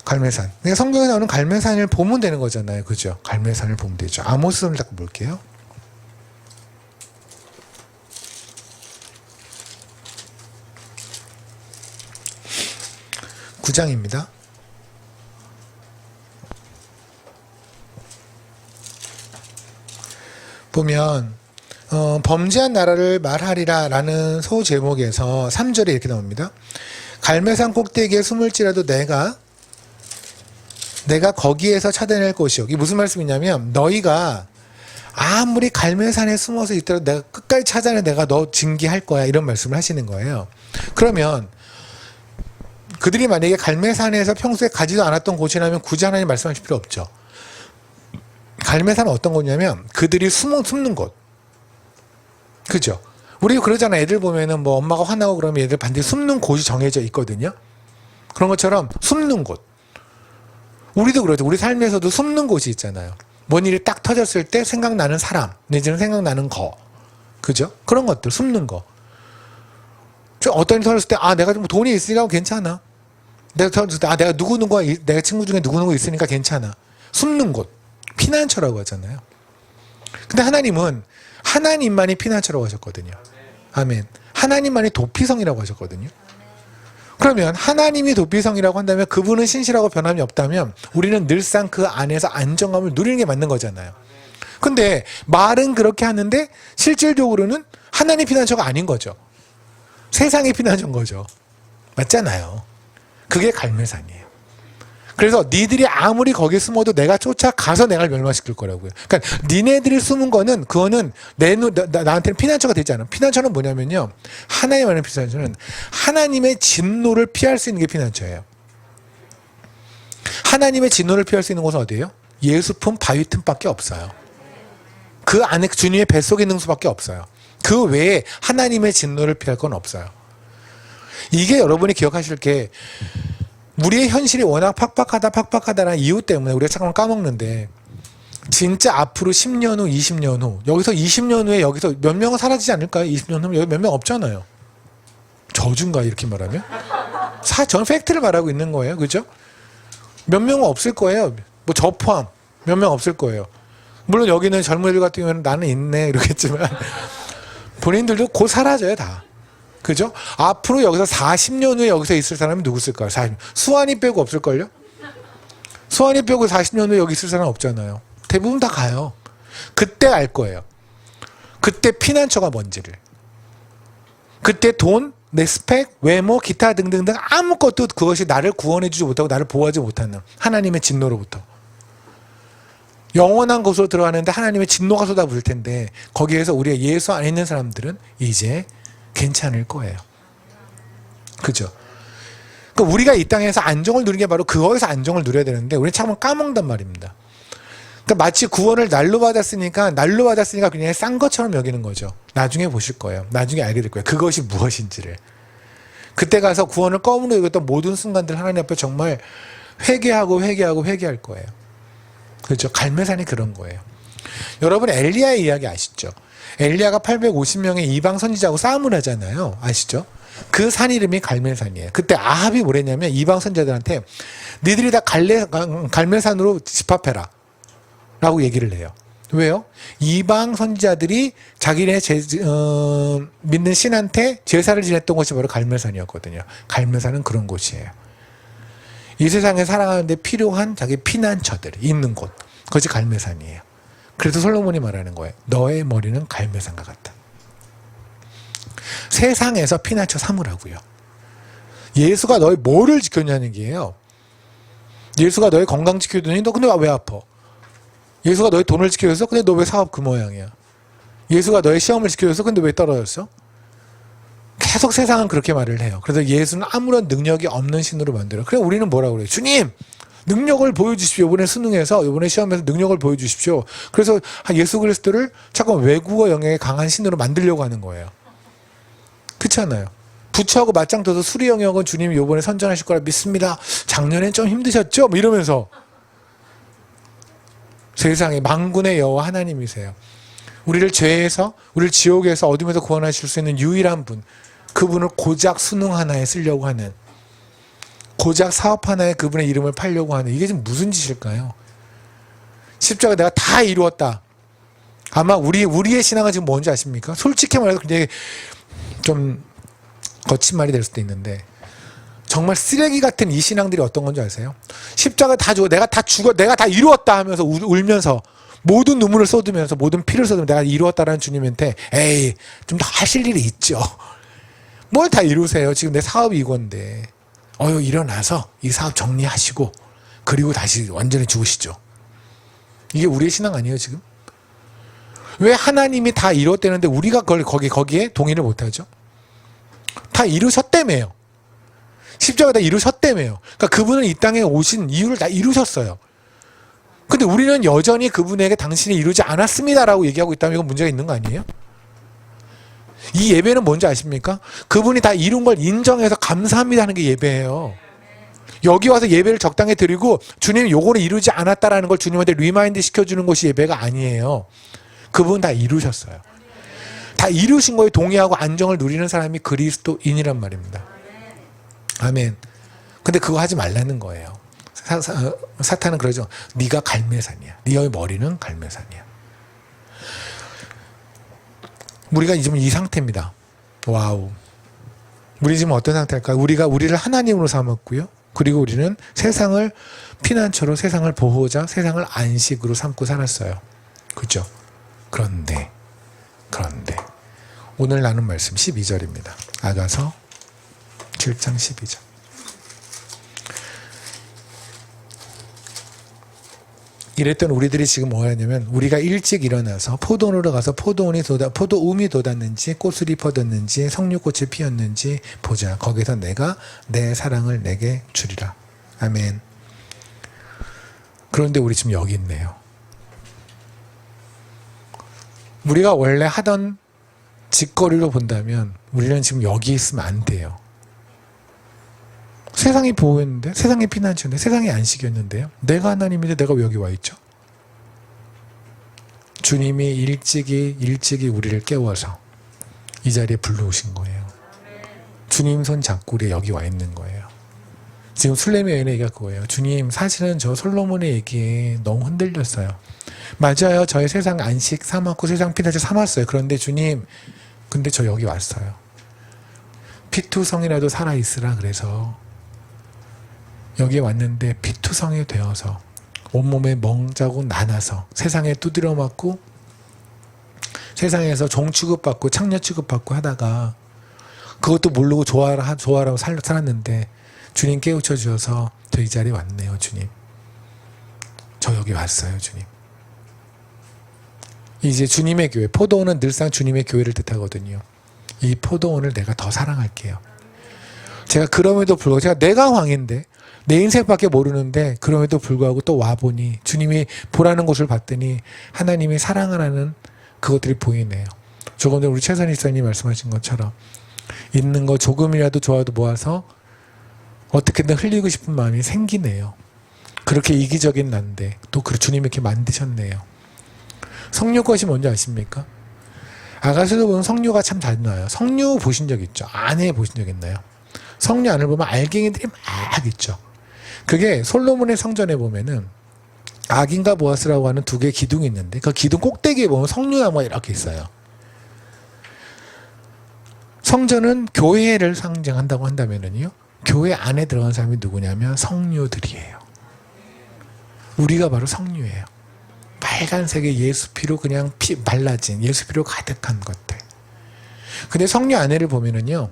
갈매산. 그러니까 성경에 나오는 갈매산을 보면 되는 거잖아요. 그죠? 갈매산을 보면 되죠. 아모스를 딱 볼게요. (9장입니다) 보면 범죄한 나라를 말하리라 라는 소제목에서 3절에 이렇게 나옵니다. 갈매산 꼭대기에 숨을지라도 내가 거기에서 찾아낼 것이요. 이게 무슨 말씀이냐면, 너희가 아무리 갈매산에 숨어서 있더라도 내가 끝까지 찾아내 내가 너 징계할 거야 이런 말씀을 하시는 거예요. 그러면 그들이 만약에 갈매산에서 평소에 가지도 않았던 곳이라면 굳이 하나님 말씀하실 필요 없죠. 갈매산은 어떤 곳이냐면 그들이 숨는 곳. 그죠? 우리 그러잖아. 애들 보면은 뭐 엄마가 화나고 그러면 애들 반드시 숨는 곳이 정해져 있거든요. 그런 것처럼 숨는 곳. 우리도 그러죠. 우리 삶에서도 숨는 곳이 있잖아요. 뭔 일이 딱 터졌을 때 생각나는 사람, 내지는 생각나는 거. 그죠? 그런 것들, 숨는 거. 어떤 일이 터졌을 때, 내가 좀 돈이 있으니까 괜찮아. 내가 터졌을 때, 내가 내가 친구 중에 누구누구 있으니까 괜찮아. 숨는 곳. 피난처라고 하잖아요. 근데 하나님은 하나님만이 피난처라고 하셨거든요. 아멘. 하나님만이 도피성이라고 하셨거든요. 그러면 하나님이 도피성이라고 한다면 그분은 신실하고 변함이 없다면 우리는 늘상 그 안에서 안정감을 누리는 게 맞는 거잖아요. 근데 말은 그렇게 하는데 실질적으로는 하나님 피난처가 아닌 거죠. 세상의 피난처인 거죠. 맞잖아요. 그게 갈매산이에요. 그래서 니들이 아무리 거기 숨어도 내가 쫓아가서 내가 멸망시킬 거라고요. 그러니까 니네들이 숨은 거는 그거는 나한테는 피난처가 되지 않아. 피난처는 뭐냐면요. 하나님 안에 피난처는 하나님의 진노를 피할 수 있는 게 피난처예요. 하나님의 진노를 피할 수 있는 곳은 어디예요? 예수품 바위 틈밖에 없어요. 그 안에 주님의 뱃속에 있는 수밖에 없어요. 그 외에 하나님의 진노를 피할 건 없어요. 이게 여러분이 기억하실 게 우리의 현실이 워낙 팍팍하다라는 이유 때문에 우리가 잠깐 까먹는데 진짜 앞으로 10년 후, 20년 후 여기서 20년 후에 여기서 몇 명은 사라지지 않을까요? 20년 후면 여기 몇 명 없잖아요. 저주인가 이렇게 말하면? 저는 팩트를 말하고 있는 거예요. 그죠? 몇 명은 없을 거예요. 뭐 저 포함 몇 명 없을 거예요. 물론 여기는 젊은이들 같은 경우는 나는 있네 이러겠지만 본인들도 곧 사라져요 다. 그죠? 앞으로 여기서 40년 후에 여기서 있을 사람이 누구 있을까요? 수환이 빼고 없을걸요? 수환이 빼고 40년 후에 여기 있을 사람 없잖아요. 대부분 다 가요. 그때 알 거예요. 그때 피난처가 뭔지를. 그때 돈, 내 스펙, 외모, 기타 등등등 아무것도 그것이 나를 구원해주지 못하고 나를 보호하지 못하는 하나님의 진노로부터. 영원한 곳으로 들어가는데 하나님의 진노가 쏟아부을 텐데 거기에서 우리가 예수 안에 있는 사람들은 이제 괜찮을 거예요. 그죠? 그러니까 우리가 이 땅에서 안정을 누리는 게 바로 그거에서 안정을 누려야 되는데 우리는 참 까먹는단 말입니다. 그러니까 마치 구원을 날로 받았으니까 그냥 싼 것처럼 여기는 거죠. 나중에 보실 거예요. 나중에 알게 될 거예요. 그것이 무엇인지를. 그때 가서 구원을 껌으로 여겼던 모든 순간들 하나님 앞에 정말 회개할 거예요. 그렇죠? 갈매산이 그런 거예요. 여러분 엘리야의 이야기 아시죠? 엘리야가 850명의 이방 선지자하고 싸움을 하잖아요. 아시죠? 그 산 이름이 갈멜산이에요. 그때 아합이 뭐랬냐면 이방 선지자들한테 니들이 다 갈멜산으로 집합해라 라고 얘기를 해요. 왜요? 이방 선지자들이 자기네 믿는 신한테 제사를 지냈던 곳이 바로 갈멜산이었거든요. 갈멜산은 그런 곳이에요. 이 세상에 살아가는데 필요한 자기 피난처들이 있는 곳. 그것이 갈멜산이에요. 그래서 솔로몬이 말하는 거예요. 너의 머리는 갈멜산과 같다. 세상에서 피난처 삼으라고요. 예수가 너의 뭐를 지켰냐는 게요. 예수가 너의 건강 지켜주더니 너 근데 왜 아파? 예수가 너의 돈을 지켜줬어? 근데 너 왜 사업 그 모양이야? 예수가 너의 시험을 지켜줬어? 근데 왜 떨어졌어? 계속 세상은 그렇게 말을 해요. 그래서 예수는 아무런 능력이 없는 신으로 만들어요. 그래 우리는 뭐라고 그래요? 주님! 능력을 보여주십시오. 이번에 수능에서 이번에 시험에서 능력을 보여주십시오. 그래서 예수 그리스도를 잠깐 외국어 영역에 강한 신으로 만들려고 하는 거예요. 그렇지 않아요? 부처하고 맞짱 떠서 수리 영역은 주님이 이번에 선전하실 거라 믿습니다. 작년엔 좀 힘드셨죠? 뭐 이러면서 세상에 만군의 여호와 하나님이세요. 우리를 죄에서 우리를 지옥에서 어둠에서 구원하실 수 있는 유일한 분. 그분을 고작 수능 하나에 쓰려고 하는 고작 사업 하나에 그분의 이름을 팔려고 하는 이게 지금 무슨 짓일까요? 십자가 내가 다 이루었다. 아마 우리의 신앙은 지금 뭔지 아십니까? 솔직히 말해서 굉장히 좀 거친 말이 될 수도 있는데 정말 쓰레기 같은 이 신앙들이 어떤 건지 아세요? 십자가 다 죽어 내가 다 이루었다 하면서 울면서 모든 눈물을 쏟으면서 모든 피를 쏟으면서 내가 이루었다라는 주님한테 에이 좀 더 하실 일이 있죠. 뭘 다 이루세요. 지금 내 사업이 이건데 일어나서 이 사업 정리하시고 그리고 다시 완전히 죽으시죠. 이게 우리의 신앙 아니에요 지금? 왜 하나님이 다 이뤘다는데 우리가 거기에 동의를 못하죠? 다 이루셨다며요. 십자가 다 이루셨다며요. 그러니까 그분은 이 땅에 오신 이유를 다 이루셨어요. 근데 우리는 여전히 그분에게 당신이 이루지 않았습니다라고 얘기하고 있다면 이건 문제가 있는 거 아니에요? 이 예배는 뭔지 아십니까? 그분이 다 이룬 걸 인정해서 감사합니다 하는 게 예배예요. 여기 와서 예배를 적당히 드리고 주님 요거는 이루지 않았다라는 걸 주님한테 리마인드 시켜주는 것이 예배가 아니에요. 그분 다 이루셨어요. 다 이루신 거에 동의하고 안정을 누리는 사람이 그리스도인이란 말입니다. 아멘. 근데 그거 하지 말라는 거예요. 사탄은 그러죠. 네가 갈매산이야. 네의 머리는 갈매산이야. 우리가 지금 이 상태입니다. 와우. 우리 지금 어떤 상태일까요? 우리를 하나님으로 삼았고요. 그리고 우리는 세상을 피난처로, 세상을 보호자, 세상을 안식으로 삼고 살았어요. 그죠? 그런데 오늘 나눈 말씀 12절입니다. 아가서 7장 12절. 이랬던 우리들이 지금 뭐 하냐면 우리가 일찍 일어나서 포도원으로 가서 포도움이 돋았는지 꽃술이 퍼졌는지 석류꽃이 피었는지 보자. 거기서 내가 내 사랑을 내게 주리라. 아멘. 그런데 우리 지금 여기 있네요. 우리가 원래 하던 짓거리로 본다면 우리는 지금 여기 있으면 안 돼요. 세상이 보호했는데, 세상이 피난처였는데, 세상이 안식이었는데요. 내가 하나님인데 내가 왜 여기 와 있죠? 주님이 일찍이 우리를 깨워서 이 자리에 불러오신 거예요. 주님 손 잡고 우리 여기 와 있는 거예요. 지금 술래미 여인의 얘기가 그거예요. 주님, 사실은 저 솔로몬의 얘기에 너무 흔들렸어요. 맞아요. 저의 세상 안식 삼았고 세상 피난처 삼았어요. 그런데 주님, 근데 저 여기 왔어요. 피투성이라도 살아있으라 그래서 여기에 왔는데 피투성이 되어서 온몸에 멍자국 나눠서 세상에 두드려 맞고 세상에서 종 취급받고 창녀 취급받고 하다가 그것도 모르고 좋아라고 살았는데 주님 깨우쳐 주셔서 저 이 자리에 왔네요. 주님, 저 여기 왔어요. 주님. 이제 주님의 교회, 포도원은 늘상 주님의 교회를 뜻하거든요. 이 포도원을 내가 더 사랑할게요. 제가 그럼에도 불구하고 제가 내가 왕인데 내 인생밖에 모르는데 그럼에도 불구하고 또 와보니 주님이 보라는 곳을 봤더니 하나님이 사랑하라는 그것들이 보이네요. 조금 전에 우리 최선희 목사님 말씀하신 것처럼 있는 거 조금이라도 좋아도 모아서 어떻게든 흘리고 싶은 마음이 생기네요. 그렇게 이기적인 난데 또 주님이 이렇게 만드셨네요. 석류꽃이 뭔지 아십니까? 아가서도 보면 석류가 참 잘 나와요. 석류 보신 적 있죠? 안에 보신 적 있나요? 석류 안을 보면 알갱이들이 막 있죠. 그게 솔로몬의 성전에 보면은 악인과 보아스라고 하는 두 개의 기둥이 있는데 그 기둥 꼭대기에 보면 석류나무가 이렇게 있어요. 성전은 교회를 상징한다고 한다면은요, 교회 안에 들어간 사람이 누구냐면 석류들이에요. 우리가 바로 석류예요. 빨간색의 예수 피로 그냥 말라진 예수 피로 가득한 것들. 근데 석류 안에를 보면은요,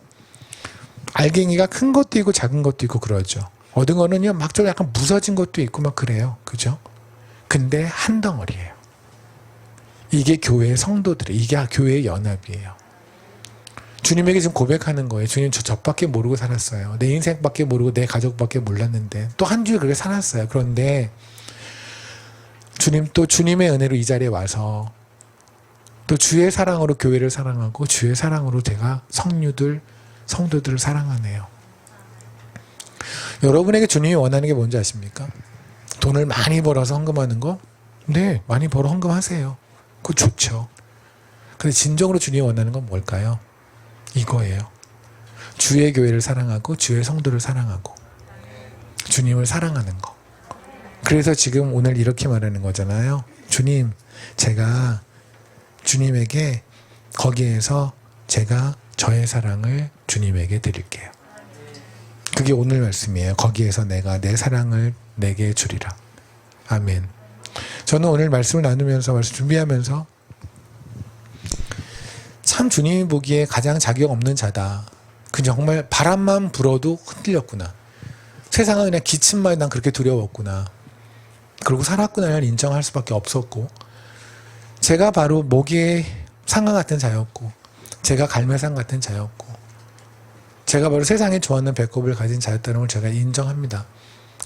알갱이가 큰 것도 있고 작은 것도 있고 그러죠. 어떤 거는요 막 좀 약간 무서진 것도 있고 막 그래요. 그죠? 근데 한 덩어리예요. 이게 교회의 성도들이에요. 이게 교회의 연합이에요. 주님에게 지금 고백하는 거예요. 주님, 저밖에 모르고 살았어요. 내 인생밖에 모르고 내 가족밖에 몰랐는데 또 한 주일 그렇게 살았어요. 그런데 주님, 또 주님의 은혜로 이 자리에 와서 또 주의 사랑으로 교회를 사랑하고 주의 사랑으로 제가 성도들을 사랑하네요. 여러분에게 주님이 원하는 게 뭔지 아십니까? 돈을 많이 벌어서 헌금하는 거? 네, 많이 벌어 헌금하세요. 그거 좋죠. 근데 진정으로 주님이 원하는 건 뭘까요? 이거예요. 주의 교회를 사랑하고 주의 성도를 사랑하고 주님을 사랑하는 거. 그래서 지금 오늘 이렇게 말하는 거잖아요. 주님, 제가 주님에게 거기에서 제가 저의 사랑을 주님에게 드릴게요. 그게 오늘 말씀이에요. 거기에서 내가 내 사랑을 내게 주리라. 아멘. 저는 오늘 말씀을 나누면서 말씀 준비하면서 참 주님이 보기에 가장 자격 없는 자다. 그냥 정말 바람만 불어도 흔들렸구나. 세상은 그냥 기침만 난 그렇게 두려웠구나. 그리고 살았구나를 인정할 수밖에 없었고, 제가 바로 모기의 상과 같은 자였고, 제가 갈매상 같은 자였고, 제가 바로 세상에 좋아하는 배꼽을 가진 자였다는 걸 제가 인정합니다.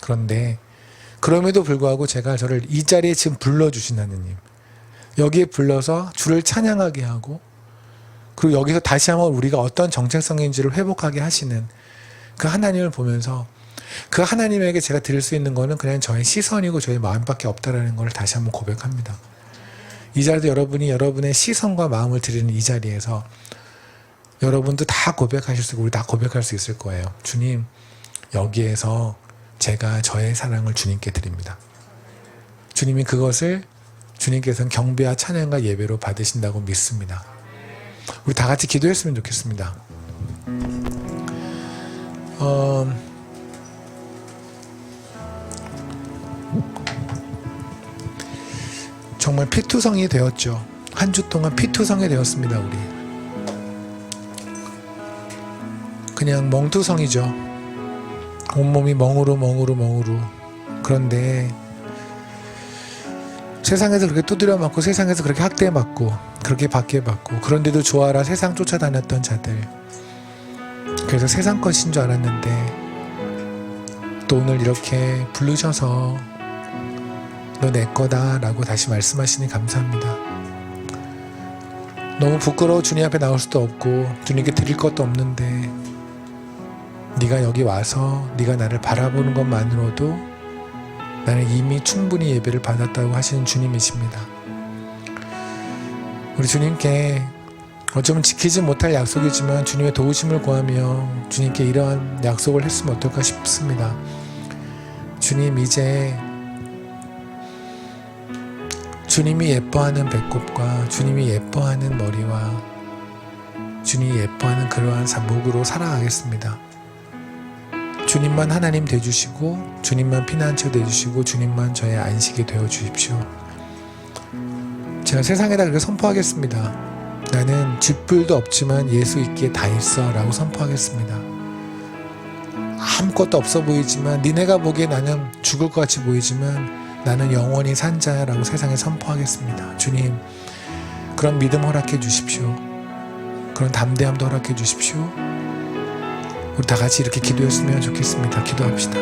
그런데 그럼에도 불구하고 제가 저를 이 자리에 지금 불러주신 하느님, 여기에 불러서 주를 찬양하게 하고, 그리고 여기서 다시 한번 우리가 어떤 정체성인지를 회복하게 하시는 그 하나님을 보면서 그 하나님에게 제가 드릴 수 있는 거는 그냥 저의 시선이고 저의 마음밖에 없다라는 걸 다시 한번 고백합니다. 이 자리도 여러분이 여러분의 시선과 마음을 드리는 이 자리에서 여러분도 다 고백하실 수 있고 우리 다 고백할 수 있을 거예요. 주님, 여기에서 제가 저의 사랑을 주님께 드립니다. 주님이 그것을 주님께서는 경배와 찬양과 예배로 받으신다고 믿습니다. 우리 다 같이 기도했으면 좋겠습니다. 정말 피투성이 되었죠. 한 주 동안 피투성이 되었습니다. 우리 그냥 멍투성이죠. 온몸이 멍으로. 그런데 세상에서 그렇게 두드려 맞고 세상에서 그렇게 학대받고 그렇게 박해받고 그런데도 좋아라 세상 쫓아다녔던 자들, 그래서 세상 것인 줄 알았는데 또 오늘 이렇게 부르셔서 너 내 거다 라고 다시 말씀하시니 감사합니다. 너무 부끄러워 주님 앞에 나올 수도 없고 주님께 드릴 것도 없는데 네가 여기 와서 네가 나를 바라보는 것만으로도 나는 이미 충분히 예배를 받았다고 하시는 주님이십니다. 우리 주님께 어쩌면 지키지 못할 약속이지만 주님의 도우심을 구하며 주님께 이러한 약속을 했으면 어떨까 싶습니다. 주님, 이제 주님이 예뻐하는 배꼽과 주님이 예뻐하는 머리와 주님이 예뻐하는 그러한 목으로 살아가겠습니다. 주님만 하나님 되주시고 주님만 피난처 되주시고 주님만 저의 안식이 되어주십시오. 제가 세상에다 그렇게 선포하겠습니다. 나는 쥐뿔도 없지만 예수 있기에 다 있어 라고 선포하겠습니다. 아무것도 없어 보이지만 니네가 보기에 나는 죽을 것 같이 보이지만 나는 영원히 산 자야 라고 세상에 선포하겠습니다. 주님, 그런 믿음 허락해 주십시오. 그런 담대함도 허락해 주십시오. 우리 다 같이 이렇게 기도했으면 좋겠습니다. 기도합시다.